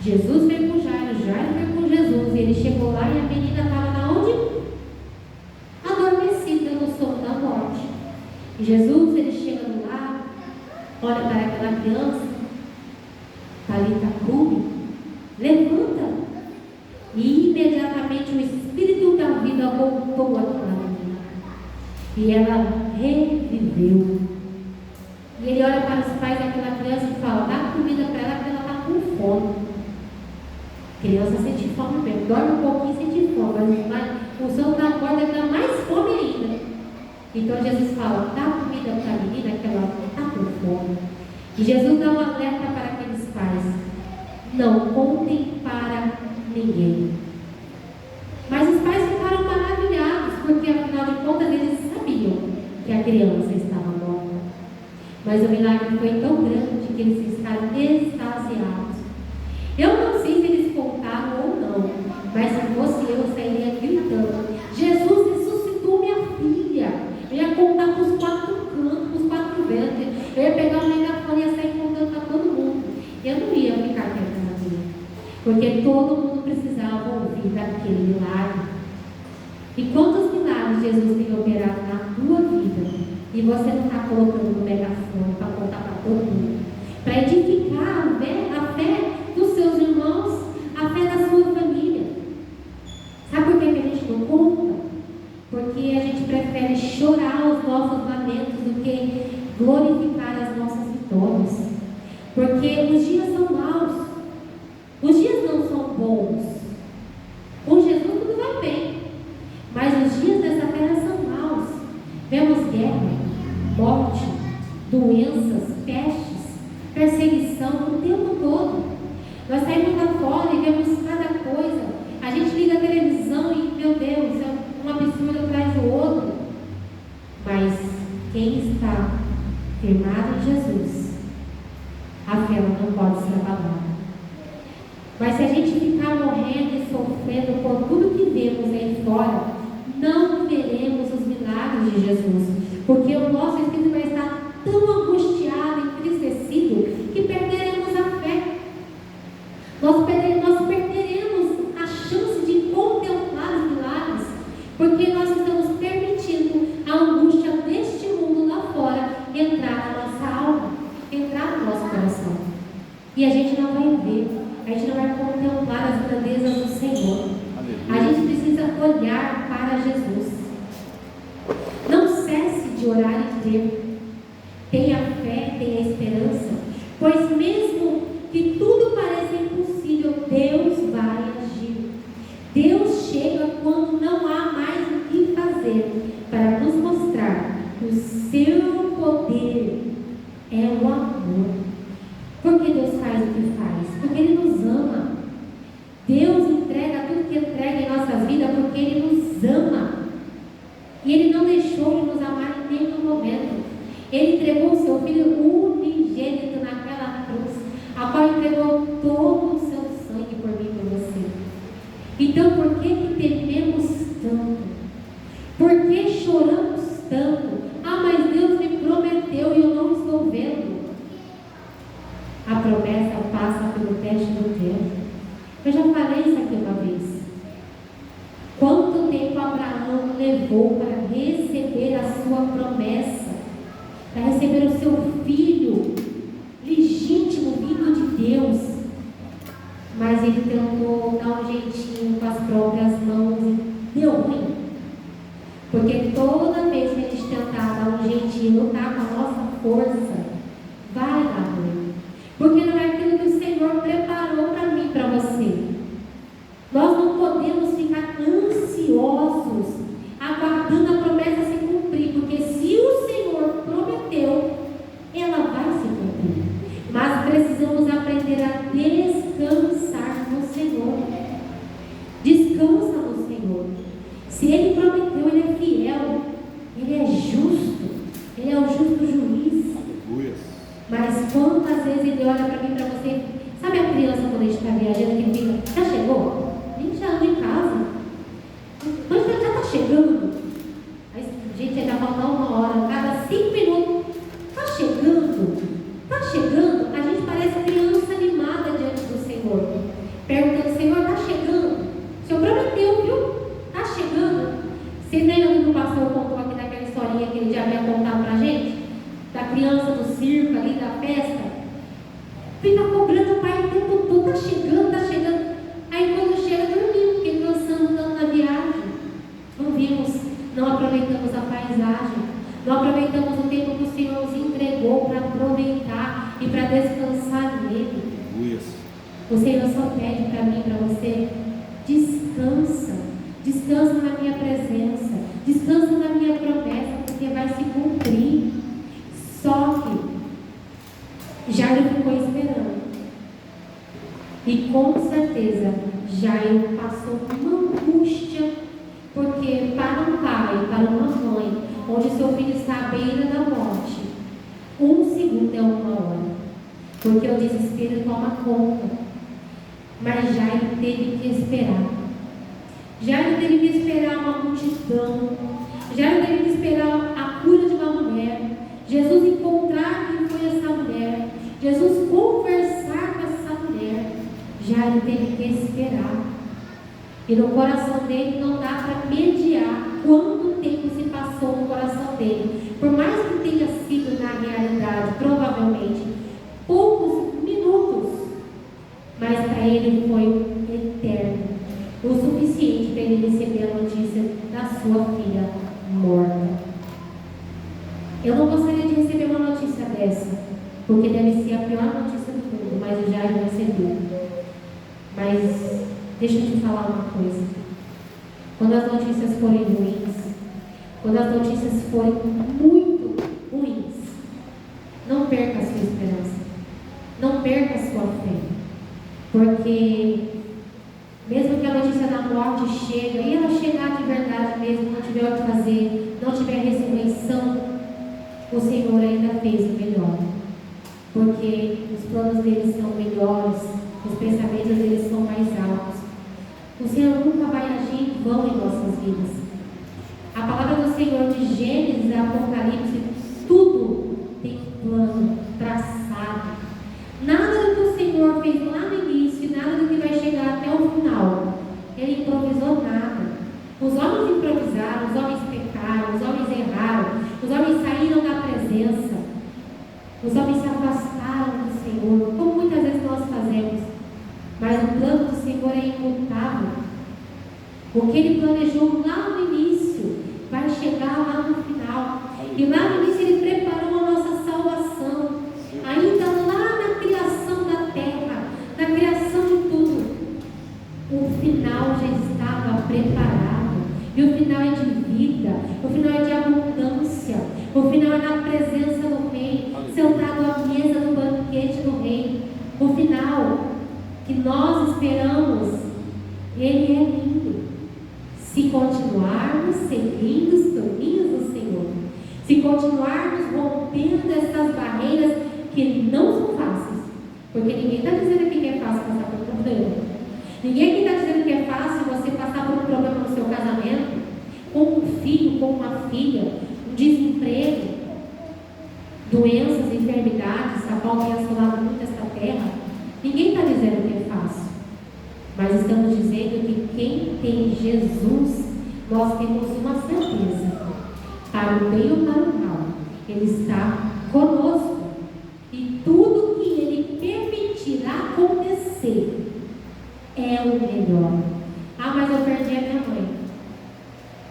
Speaker 2: Jesus veio com Jairo, Jairo veio com Jesus, e ele chegou lá e a menina estava na onde? Adormecida no sono da morte. Jesus, ele chega no lar, olha para aquela criança, Talita Cumi, levanta, e imediatamente o Espírito da vida voltou àquela menina, e ela reviveu. E ele olha para os pais daquela criança e fala: dá comida para ela, porque ela está com fome. A criança sente fome mesmo, dorme um pouquinho e sente fome, mas o sono da corda dá mais fome ainda. Então Jesus fala: dá comida para a menina, que ela está com fome. E Jesus dá um alerta para aqueles pais: não contem para ninguém. Mas os pais ficaram maravilhados, porque afinal de contas eles sabiam que a criança estava morta. Mas o milagre foi tão grande que eles ficaram extasiados. Eu não sei se eles contaram ou não, mas se fosse eu sairia gritando: Jesus ressuscitou minha filha. Eu ia contar para os 4 cantos, para os 4 ventos. Eu ia pegar o megafone e ia sair contando para todo mundo. Eu não ia ficar quieta na minha, porque todo mundo precisava ouvir daquele milagre. E quantos milagres Jesus tem operado na tua vida e você não está colocando no megafone para contar para todo mundo, para edificar a fé dos seus irmãos, a fé da sua família? Sabe por que a gente não conta? Porque a gente prefere chorar os nossos lamentos do que glorificar as nossas vitórias. Porque os dias são maus, os dias não são bons. Com Jesus tudo vai bem, mas os dias dessa terra são maus. Vemos guerra, morte, doenças, pestes, perseguição o tempo todo. Nós saímos lá fora e vemos cada coisa. A gente liga a televisão e, meu Deus, é um absurdo atrás do outro. Mas quem está firmado em Jesus, a fé não pode ser abalada. Mas se a gente ficar morrendo e sofrendo por tudo que vemos aí fora, não veremos os milagres de Jesus, porque o nosso espírito vai estar tão angustiado, entristecido, que perderemos a fé. Nós perderemos a chance de contemplar os milagres, porque nós estamos permitindo a angústia deste mundo lá fora entrar na nossa alma, entrar no nosso coração. E a gente não vai ver, a gente não vai contemplar as grandezas do Senhor. A gente precisa olhar para Jesus. Não cesse de orar e crer. Tenha fé, tenha esperança, pois mesmo que tudo pareça impossível, Deus vai agir. Deus chega quando não há mais o que fazer, para nos mostrar que o seu poder é o amor. Por que Deus faz o que faz? Porque Ele nos ama. Deus entrega tudo que entrega em nossas vidas porque Ele nos ama. E Ele não deixou de nos amar em nenhum momento. Ele entregou o seu Filho unigênito naquela cruz, a qual entregou todo o seu sangue por mim e por você. Então, por que tememos tanto? Por que choramos tanto? Ah, mas Deus me prometeu e eu não estou vendo. A promessa passa pelo teste do tempo. Eu já falei isso aqui uma vez. Quanto tempo Abraão levou para receber a sua promessa, para receber o seu filho legítimo vindo de Deus? Mas ele tentou dar um jeitinho com as próprias mãos e deu ruim. Porque toda vez que a gente tentar dar um jeitinho, lutar com a nossa força, vai dar ruim. Porque não é aquilo que o Senhor preparou para mim, para você. Nós não podemos ficar ansiosos, aguardando a promessa se cumprir, porque se o Senhor prometeu, ela vai se cumprir. Mas precisamos aprender a descansar no Senhor. Descansa no Senhor. Se Ele prometeu, Ele é fiel, Ele é justo, Ele é o justo juiz. Aleluia. Mas quantas vezes Ele olha para mim e para você? Sabe a criança quando a gente está viajando que fica: já chegou? A gente já anda em casa. Mas já está chegando. Aí, gente, ainda falta 1 hora, cada 5 minutos. Está chegando? Está chegando? A gente parece criança animada diante do Senhor, perguntando: Senhor, está chegando? O Senhor prometeu, viu? Está chegando. Você lembra que o pastor contou aqui daquela historinha que ele já havia contado para a gente? criança do circo ali, da festa, fica cobrando o pai o tempo todo, tá chegando, tá chegando. Aí quando chega, dormimos, porque cansamos tanto na viagem. Não vimos, não aproveitamos a paisagem, não aproveitamos o tempo que o Senhor nos entregou para aproveitar e para descansar nele. O Senhor só pede para mim, para você: descansa, descansa na minha presença, descansa na minha promessa, porque vai se cumprir. Só que Jairo ficou esperando, e com certeza Jairo passou uma angústia, porque para um pai, para uma mãe, onde seu filho está à beira da morte, 1 segundo é 1 hora, porque o desespero toma conta. Mas Jairo teve que esperar. Jairo teve que esperar uma multidão. Jairo teve que esperar a cura de uma mulher. Jesus encontrar quem foi essa mulher. Jesus conversar com essa mulher. Jairo teve que esperar. E no coração dele não dá para mediar quanto tempo se passou no coração dele. Por mais que tenha sido na realidade, provavelmente, poucos minutos, mas para ele foi eterno, o suficiente para ele receber a notícia da sua filha morta. Eu não gostaria de receber uma notícia dessa, porque deve ser a pior notícia do mundo, mas o Jairo recebeu. Mas deixa eu te falar uma coisa: quando as notícias forem ruins, quando as notícias forem muito ruins, não perca a sua esperança, não perca a sua fé. Porque mesmo que a notícia da morte chegue, e ela chegar de verdade mesmo, não tiver o que fazer, não tiver ressurreição, o Senhor ainda fez o melhor. Porque os planos dele são melhores, os pensamentos dele são mais altos. O Senhor nunca vai agir em vão em nossas vidas. A palavra do Senhor de Gênesis a Apocalipse, tudo tem plano traçado. Nada do que o Senhor fez lá no início, nada do que vai chegar até o final, Ele improvisou nada. Os homens improvisaram, os homens pecaram, os homens erraram, os homens saíram da presença, os homens se afastaram do Senhor, como muitas vezes nós fazemos. Mas o plano do Senhor é imutável. O que Ele planejou lá no início vai chegar lá no final. E lá no início Ele preparou a nossa salvação. Ainda lá na criação da terra, na criação de tudo, o final já estava preparado. E o final é de vida, o final é de abundância, o final é na presença do Rei, sentado à mesa do banquete do Rei. O final que nós esperamos, ele é lindo. Se continuarmos seguindo os caminhos do Senhor, se continuarmos rompendo essas barreiras que não são fáceis, porque ninguém está dizendo aqui que é fácil passar por um problema. Ninguém aqui está dizendo que é fácil você passar por um problema no seu casamento, com um filho, com uma filha, um desemprego, doenças, enfermidades, a qual tem assolado muito esta terra. Ninguém está dizendo que é fácil, mas estamos dizendo que quem tem Jesus, nós temos uma certeza, para o bem ou para o mal, Ele está conosco, e tudo que Ele permitirá acontecer é o melhor. Ah, mas eu perdi a minha mãe.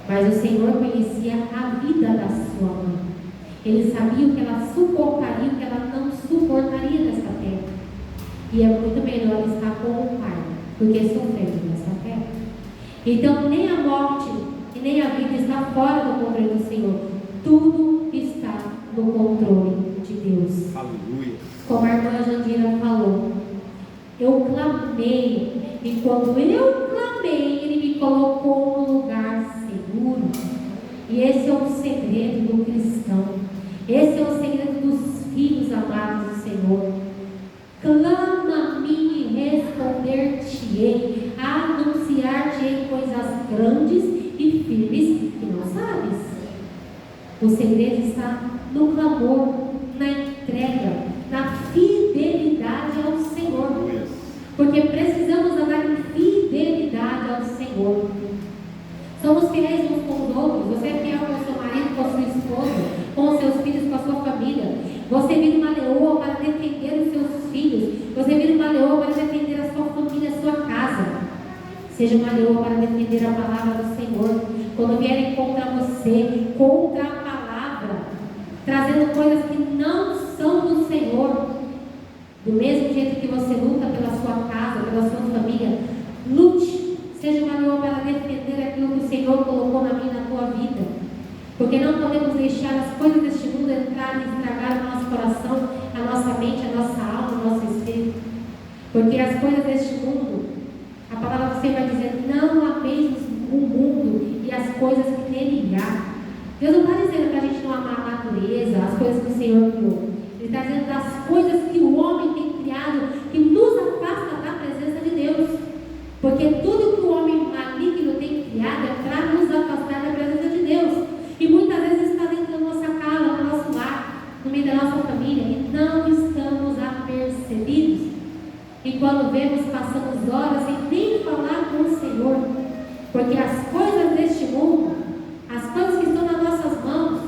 Speaker 2: Mas o Senhor conhecia a vida da sua mãe. Ele sabia o que ela suportaria e o que ela não suportaria nessa terra. E é muito melhor estar com o Pai do que sofrendo nessa terra. Então, nem a morte e nem a vida está fora do controle do Senhor. Tudo está no controle de Deus.
Speaker 1: Aleluia.
Speaker 2: Como a irmã Jandira falou, eu clamei, e quando eu clamei, Ele me colocou num lugar seguro. E esse é o segredo do cristão. Esse é o segredo dos filhos amados do Senhor. Clama a mim e responder-te-ei, anunciar-te-ei coisas grandes e firmes que não sabes. O segredo está no clamor, na entrega, na fidelidade ao Senhor. Porque precisamos andar em fidelidade ao Senhor. Somos fiéis uns com os outros. Você é fiel com o seu marido, com a sua esposa, com os seus filhos, com a sua família. defender os seus filhos. Você vira uma leoa para defender a sua família, a sua casa. Seja uma leoa para defender a palavra do Senhor. Quando vierem contra você, contra a palavra, trazendo coisas que não são do Senhor, do mesmo jeito que você luta pela sua casa, pela sua família, lute. Seja uma leoa para defender aquilo que o Senhor colocou na minha e na tua vida. Porque não podemos deixar as coisas deste mundo entrar e estragar o nosso coração, a nossa mente, a nossa alma, o nosso espírito. Porque as coisas deste mundo, a palavra do Senhor vai dizer: não ameis o mundo e as coisas que nele há. Deus não está dizendo para a gente não amar a natureza, as coisas que o Senhor criou. Ele está dizendo das coisas que o homem tem criado, que nos afasta da presença de Deus. Porque tudo que o homem maligno tem criado é para nos afastar da presença de Deus. E muitas vezes está dentro da nossa casa, no nosso lar, no meio da nossa família, e não estamos apercebidos. E quando vemos, passamos horas sem nem falar com o Senhor. Porque as coisas deste mundo, as coisas que estão nas nossas mãos,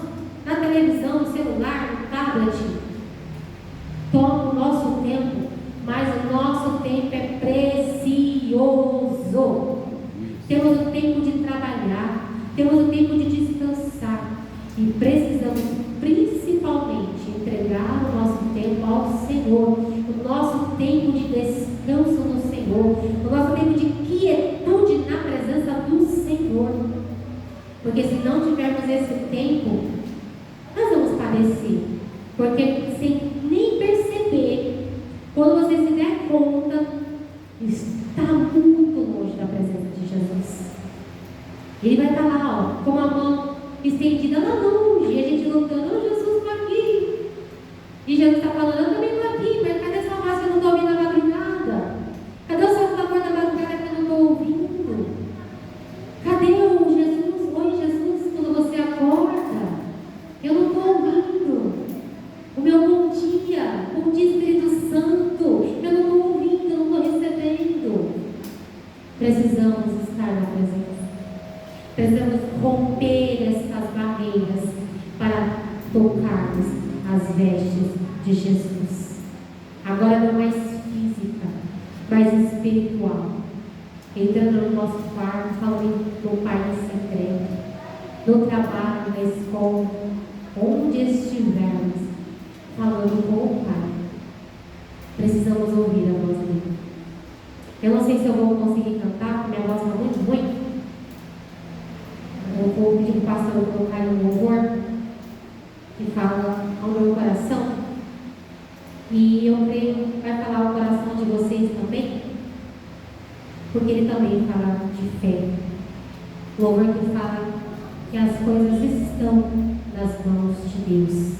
Speaker 2: na televisão, no celular, no tablet, tomam o nosso tempo, mas o nosso tempo é precioso. Temos o tempo de trabalhar, temos o tempo de descansar e precisamos principalmente entregar o nosso tempo ao Senhor, o nosso tempo de descanso no Senhor, o nosso tempo de quietude na presença do Senhor. Porque se não tivermos esse tempo, nós vamos padecer. Porque sem nem perceber, quando você se der conta, está muito longe da presença de Jesus. Ele vai estar lá, ó, com a mão estendida lá longe, e a gente lutando: oh, Jesus está aqui. E Jesus está falando: eu também estou aqui, mas cadê sua voz que eu não estou ouvindo na madrugada? Cadê o seu clamor na madrugada que eu não estou ouvindo? Cadê o Jesus? Oi, Jesus, quando você acorda, eu não estou ouvindo. O meu bom dia Espírito Santo, eu não estou ouvindo, eu não estou recebendo. Precisamos estar na presença. Precisamos romper estas barreiras para tocarmos as vestes de Jesus. Agora não mais física, mas espiritual. Entrando no nosso quarto, falando do Pai em secreto, no trabalho, na escola, onde estivermos, falando com o Pai. Precisamos ouvir a voz dele. Eu não sei se eu vou conseguir cantar, porque minha voz está muito ruim. Eu vou pedir para o pastor colocar um louvor que fala ao meu coração. E eu creio que vai falar ao coração de vocês também, porque ele também fala de fé. Louvor que fala que as coisas estão nas mãos de Deus.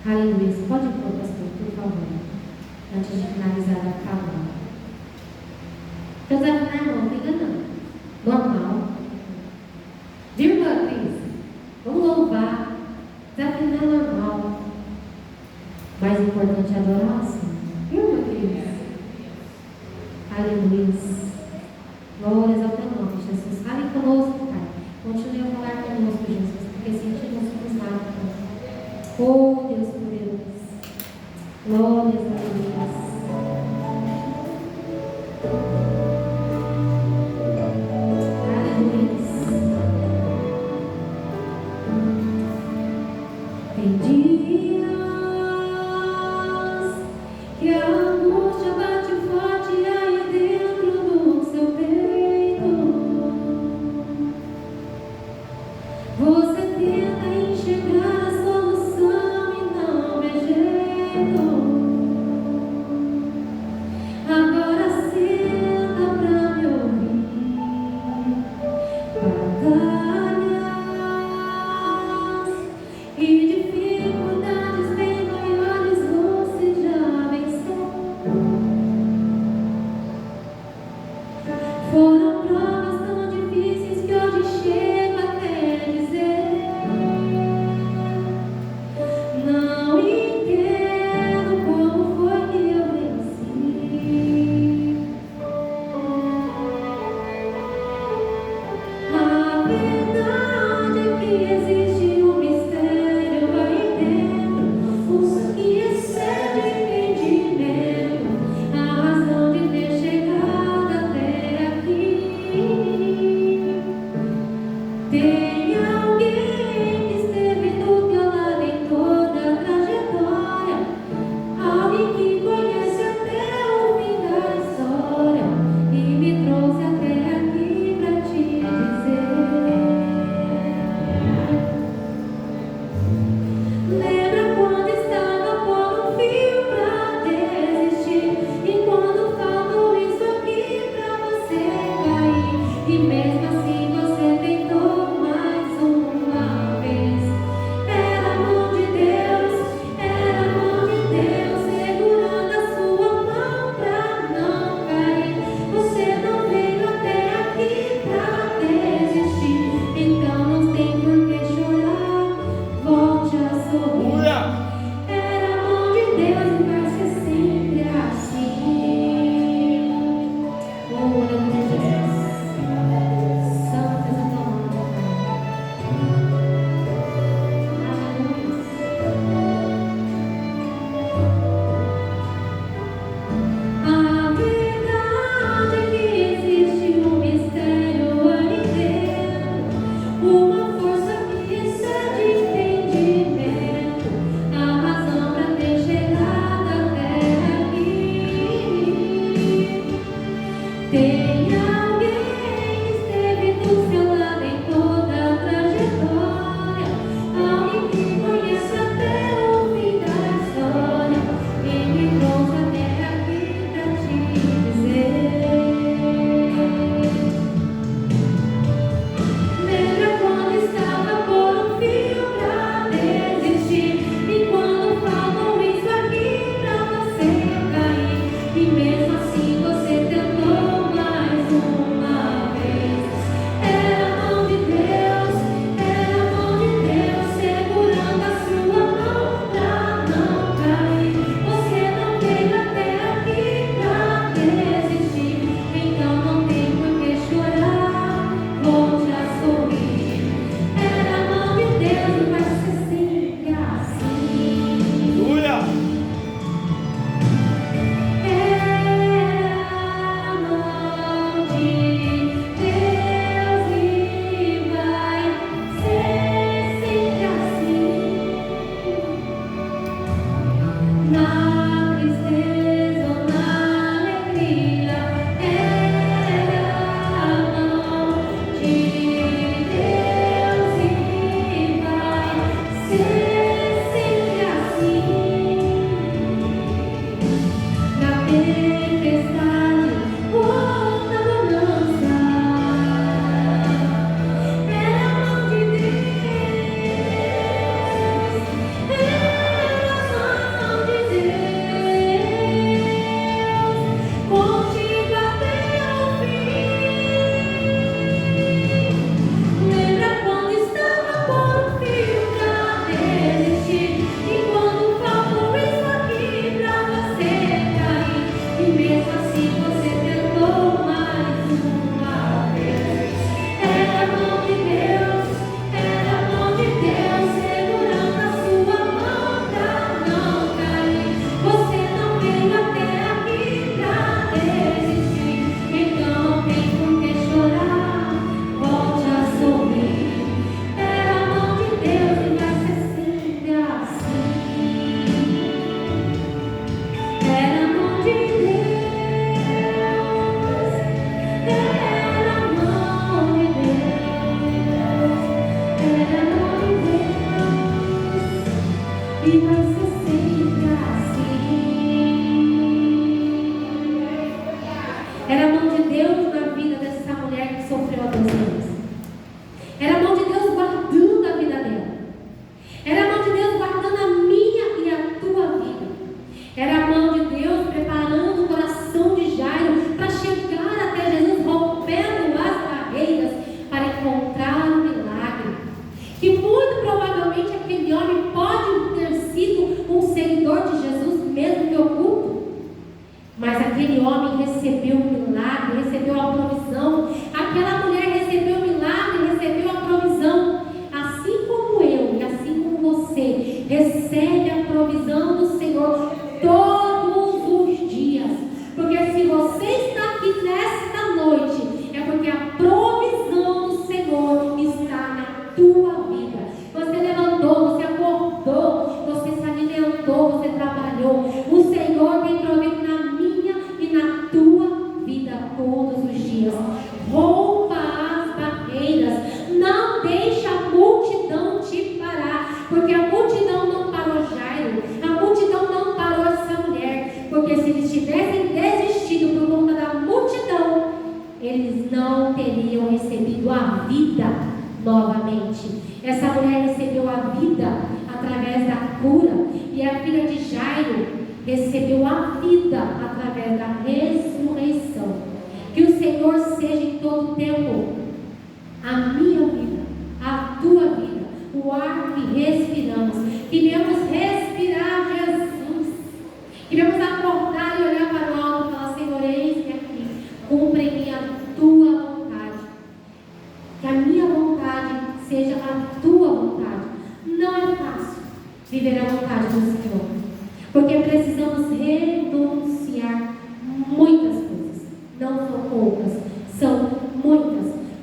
Speaker 2: Aleluia. Pode pôr, pastor, por favor, antes de finalizar a palavra. Desafinar, irmão, não liga não. Normal. De irmã, Cris, vamos louvar. Desafinar normal. Mais importante é adorar o Senhor. Irmã, Cris. Aleluia. Glórias ao teu nome, Jesus. Fale conosco, Pai. Continue a falar conosco, Jesus, porque sem ti não somos nada. Oh, Deus poderoso. Glórias a Deus. Tem dias que a angústia bate forte aí dentro do seu peito. Você tenta enxergar a solução e não vê jeito. Agora senta pra me ouvir. Batalhas e dificuldades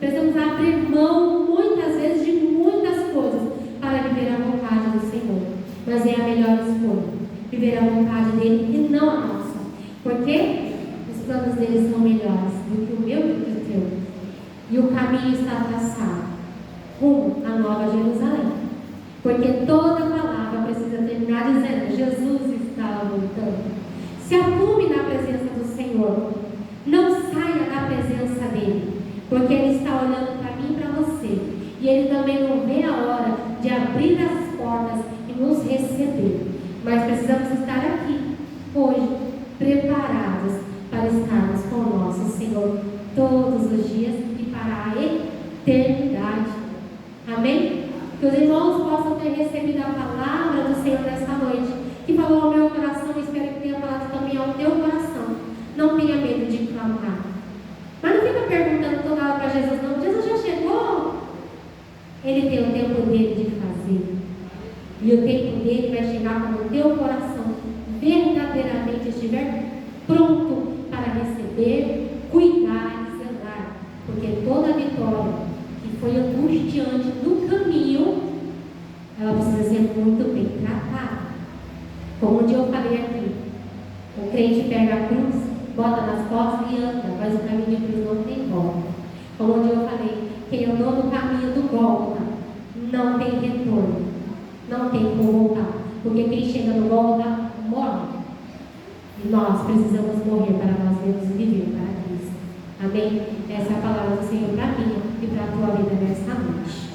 Speaker 2: Precisamos abrir mão muitas vezes de muitas coisas para viver a vontade fazer a melhor escolha, viver a vontade dele e não a nossa, porque os planos dele são melhores do que o meu e do que o teu, e o caminho está traçado rumo à Nova Jerusalém, porque toda palavra precisa terminar dizendo: Jesus está voltando. Se apume na presença do Senhor, não saia da presença dele, porque ele está olhando para mim e para você, e ele também não vê a hora de abrir as portas e nos receber. Mas precisamos estar aqui hoje, preparados para estarmos com o nosso Senhor todos os dias e para a eternidade. Amém? Que os irmãos possam ter recebido a palavra do Senhor nesta noite, que falou ao meu coração, e espero que tenha falado também ao teu coração. Não tenha medo de clamar, mas não fica perguntando toda hora para Jesus, não. Jesus já chegou. Ele tem o tempo dele de fazer, e o tempo dele vai chegar quando o teu coração verdadeiramente estiver pronto para receber, cuidar e zelar, porque toda vitória que foi angustiante no caminho, ela precisa ser muito bem tratada. Como um dia eu falei aqui, o crente pega a cruz, bota nas costas e anda, mas o caminho de cruz não tem volta. Como um dia eu falei, quem andou no caminho do Gólgota não tem retorno, não tem como voltar, porque quem chega no Gólgota morre. E nós precisamos morrer para nós mesmos viver para Cristo. Amém? Essa é a palavra do Senhor para mim e para a tua vida nesta noite.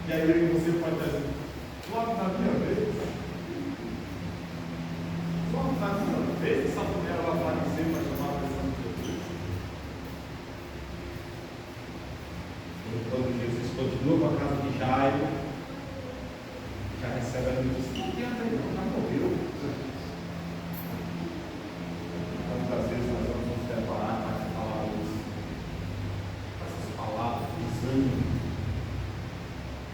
Speaker 1: E aí você pode dizer, logo na minha vez, essa mulher vai aparecer para chamar a atenção de Jesus. Quando Jesus continua com a casa de Jairo, já recebe a notícia: não adianta aí, não, já morreu. Quantas vezes nós vamos nos preparar para falar isso? Essas palavras de desânimo.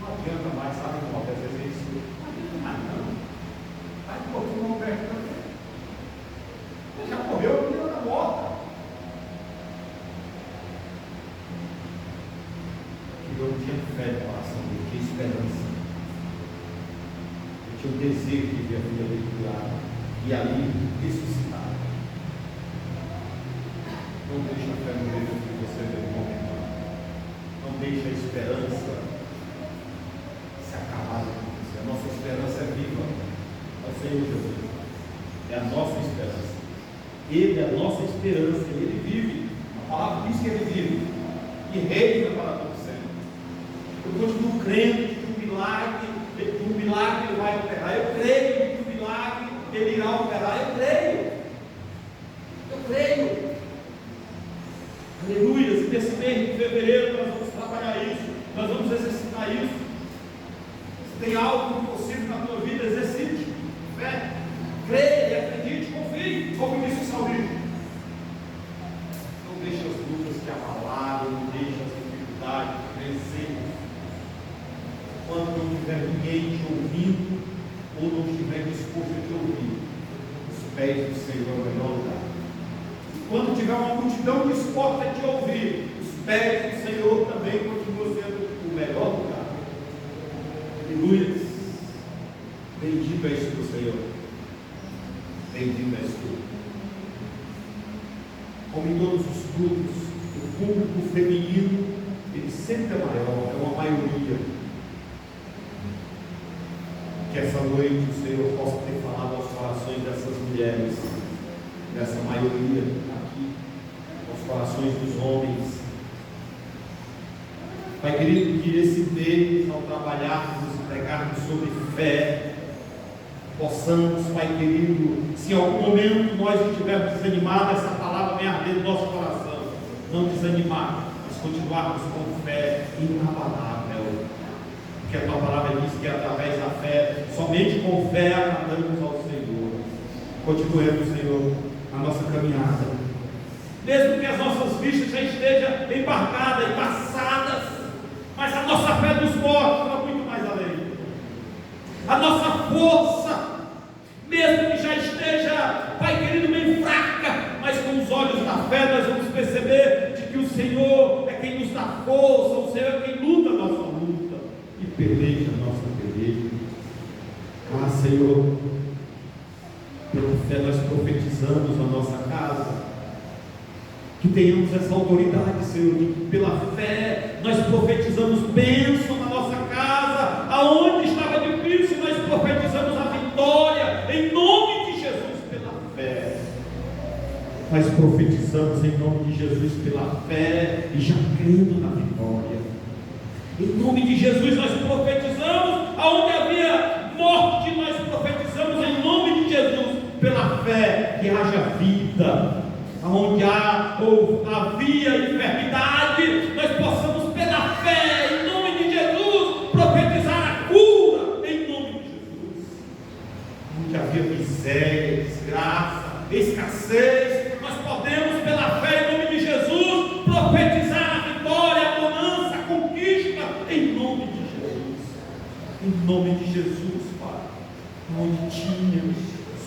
Speaker 1: Não adianta mais, sabe, irmão? Às vezes é isso. Não adianta mais, não. Vai um pouquinho mais perto também. Ele já morreu, ele anda morta. Eu não tinha fé no coração, eu tinha esperança. Eu tinha o desejo de ver a vida dele curada e ali ressuscitar. Não deixe a fé no Deus que você deu momentar. Não deixe a esperança se acabar de acontecer. A nossa esperança é viva. É o Senhor Jesus. É a nossa esperança. Ele é a nossa esperança. Ele vive. A palavra diz que ele vive. E reina para todos sempre. Eu continuo crendo que um milagre ele vai operar. Eu creio que um milagre ele irá operar. Eu creio. Aleluia. Nesse mês de fevereiro nós vamos trabalhar isso. Nós vamos exercitar isso. Se tem algo impossível na tua vida, exercite. Fé. Creia, acredite, confie. Como disse o salmista. Não deixe as lutas te abalarem, não deixe as dificuldades crescer. Quando não tiver ninguém te ouvindo, ou não estiver disposto a te ouvir, os pés do Senhor é o melhor lugar. Quando tiver uma multidão disposta a te ouvir, os pés do Senhor também continuam sendo o melhor lugar. Aleluia. Bendito és tu, Senhor. Bendito és tu. Como em todos os grupos, o público feminino, ele sempre é maior, é uma maioria. Que essa noite o Senhor possa ter falado aos corações dessas mulheres, dessa maioria aqui, aos corações dos homens. Pai querido, que esse mês, ao trabalharmos e pregarmos sobre fé, possamos, Pai querido, se em algum momento nós estivermos desanimados, essa palavra venha arder no nosso coração, não desanimar, mas continuarmos com fé inabalável, porque a tua palavra diz que através da fé, somente com fé agradamos ao Senhor. Continuemos, Senhor, a nossa caminhada, mesmo que as nossas vistas já estejam embarcadas, embaçadas, mas a nossa fé nos mostra muito mais além. A nossa força, mesmo que já esteja, Pai querido, bem fraca, mas com os olhos da fé nós vamos perceber de que o Senhor é quem nos dá força, o Senhor é quem luta a nossa luta e peleja a nossa peleja. Ah, Senhor, pela fé nós profetizamos a nossa casa, que tenhamos essa autoridade, Senhor, que pela fé nós profetizamos bênção na nossa casa, aonde estava difícil, nós profetizamos a vitória, em nome de Jesus, pela fé. Nós profetizamos em nome de Jesus pela fé e já crendo na vitória. Em nome de Jesus nós profetizamos aonde havia morte, nós profetizamos em nome de Jesus pela fé que haja vida. Aonde havia enfermidade, nós possamos pela fé, em nome de Jesus, profetizar a cura, em nome de Jesus. Onde havia miséria, desgraça, escassez, nós podemos pela fé, em nome de Jesus, profetizar a vitória, a bonança, a conquista, em nome de Jesus. Em nome de Jesus, Pai. Onde tínhamos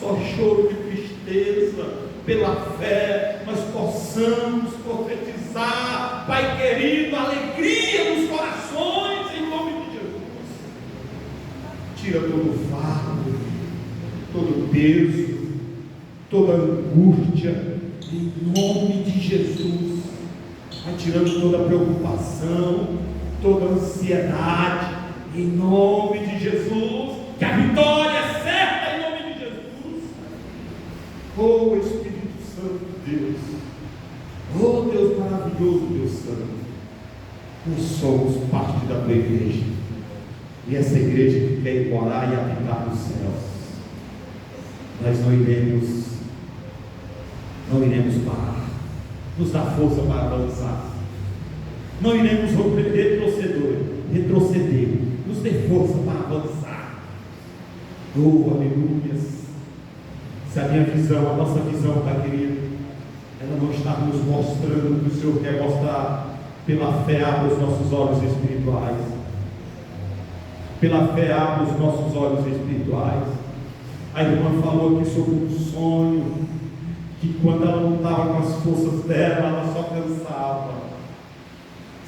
Speaker 1: só choro de tristeza, pela fé, nós possamos profetizar, Pai querido, alegria nos corações, em nome de Jesus. Tira todo o fardo, todo o peso, toda a angústia, em nome de Jesus. Vai tirando toda a preocupação, toda a ansiedade, em nome de Jesus, que a vitória é certa, em nome de Jesus. Oh Espírito Santo Deus, oh Deus maravilhoso, Deus Santo, nós somos parte da tua igreja, e essa igreja que quer morar e habitar nos céus. Nós não iremos parar, nos dá força para avançar, não iremos retroceder, nos dê força para avançar. Oh, aleluias. Se a minha visão, a nossa visão, Pai querido, ela não está nos mostrando o que o Senhor quer mostrar, pela fé abre os nossos olhos espirituais. Pela fé abre os nossos olhos espirituais. A irmã falou aqui sobre um sonho, que quando ela não estava com as forças dela, ela só cansava.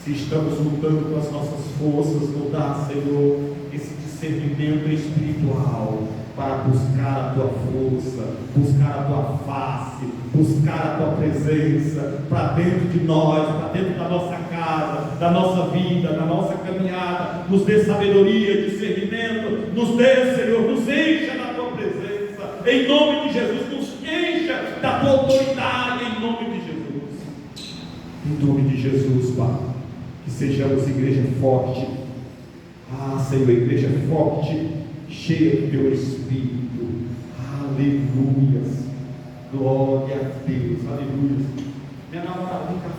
Speaker 1: Se estamos lutando com as nossas forças, nos dá, Senhor, esse discernimento espiritual, para buscar a tua força, buscar a tua face, buscar a tua presença, para dentro de nós, para dentro da nossa casa, da nossa vida, da nossa caminhada. Nos dê sabedoria, discernimento, nos dê, Senhor, nos encha da tua presença, em nome de Jesus, nos encha da tua autoridade, em nome de Jesus. Em nome de Jesus, Pai, que sejamos igreja forte. Ah, Senhor, igreja forte, cheia do teu Espírito. Aleluias. Glória a Deus. Aleluias. Minha namorada vem cá,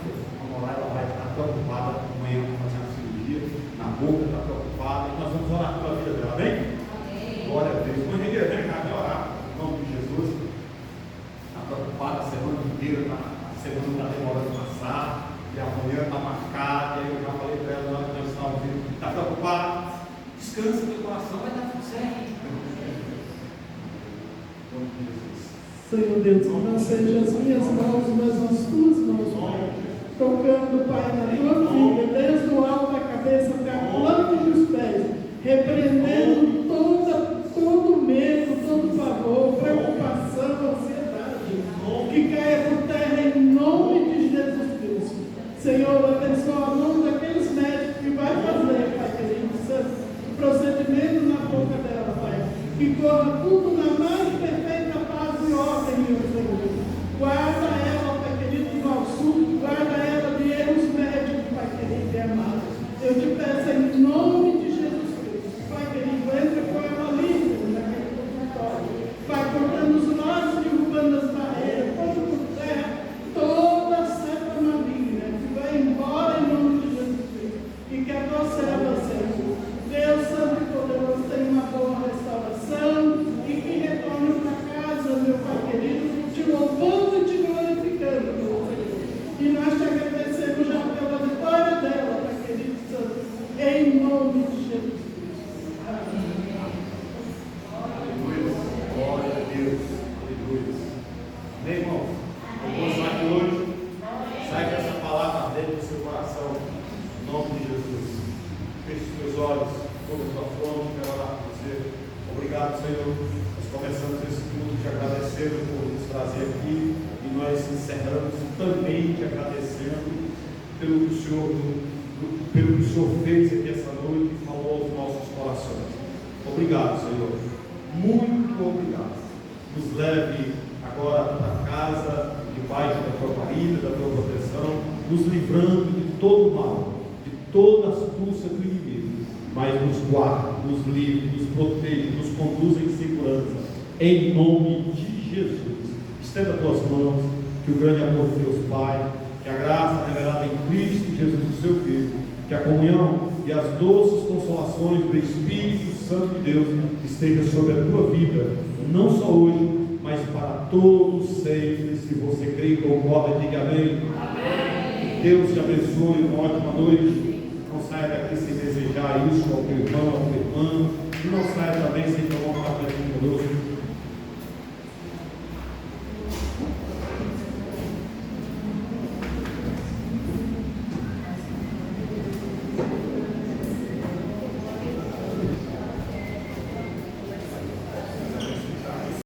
Speaker 1: ela vai estar preocupada amanhã com fazer a cirurgia na boca, está preocupada, e nós vamos orar pela vida dela, amém? Glória a Deus. Mãe, vem cá, vem orar em nome de Jesus. Está preocupada a semana inteira, a semana está demorando a passar, e amanhã está marcada, e eu já falei para ela na hora que nós estávamos vindo, está preocupada? Descansa teu coração, vai dar tudo certo.
Speaker 3: Senhor Deus, que não sejam as minhas mãos, mas as tuas mãos, Pai, tocando, Pai, na tua vida, desde o alto da cabeça até a planta dos pés, repreendendo todo medo, todo pavor, preocupação, ansiedade, que caia por terra em nome de Jesus Cristo. Senhor, abençoa a mão daqueles médicos que vai fazer, Pai querido, o procedimento na boca dela, Pai, que corra tudo na mais perfeita paz e ordem, meu Senhor. Guarda ela, Pai querido, E nós te agradecemos já pela vitória dela, Pai querido Santo, em nome de Jesus.
Speaker 1: Aleluia. Glória a Deus. Aleluia. Amém, irmão? Vamos lá de hoje. Sai com essa palavra dentro do seu coração. Em nome de Jesus. Feche os teus olhos, toda a tua fronte, quero orar por você. Obrigado, Senhor. Nós começamos esse culto te agradecendo por nos trazer aqui e nós encerramos também te agradecendo pelo que o Senhor fez aqui essa noite e falou aos nossos corações. Obrigado, Senhor. Muito obrigado. Nos leve agora para casa, debaixo da tua guarida, da tua proteção, nos livrando de todo mal, de toda astúcia do inimigo, mas nos guarde, nos livre, nos proteja, nos conduza em segurança, em nome de Jesus. Estenda as tuas mãos, que o grande amor de Deus Pai, que a graça revelada em Cristo Jesus, o seu Filho, que a comunhão e as doces consolações do Espírito Santo de Deus esteja sobre a tua vida, não só hoje, mas para todos sempre. Se você crê e concorda, diga amém. Amém. Deus te abençoe, uma ótima noite. Não saia daqui sem desejar isso ao teu irmão, ao teu irmão. E não saia também sem tomar um café conosco.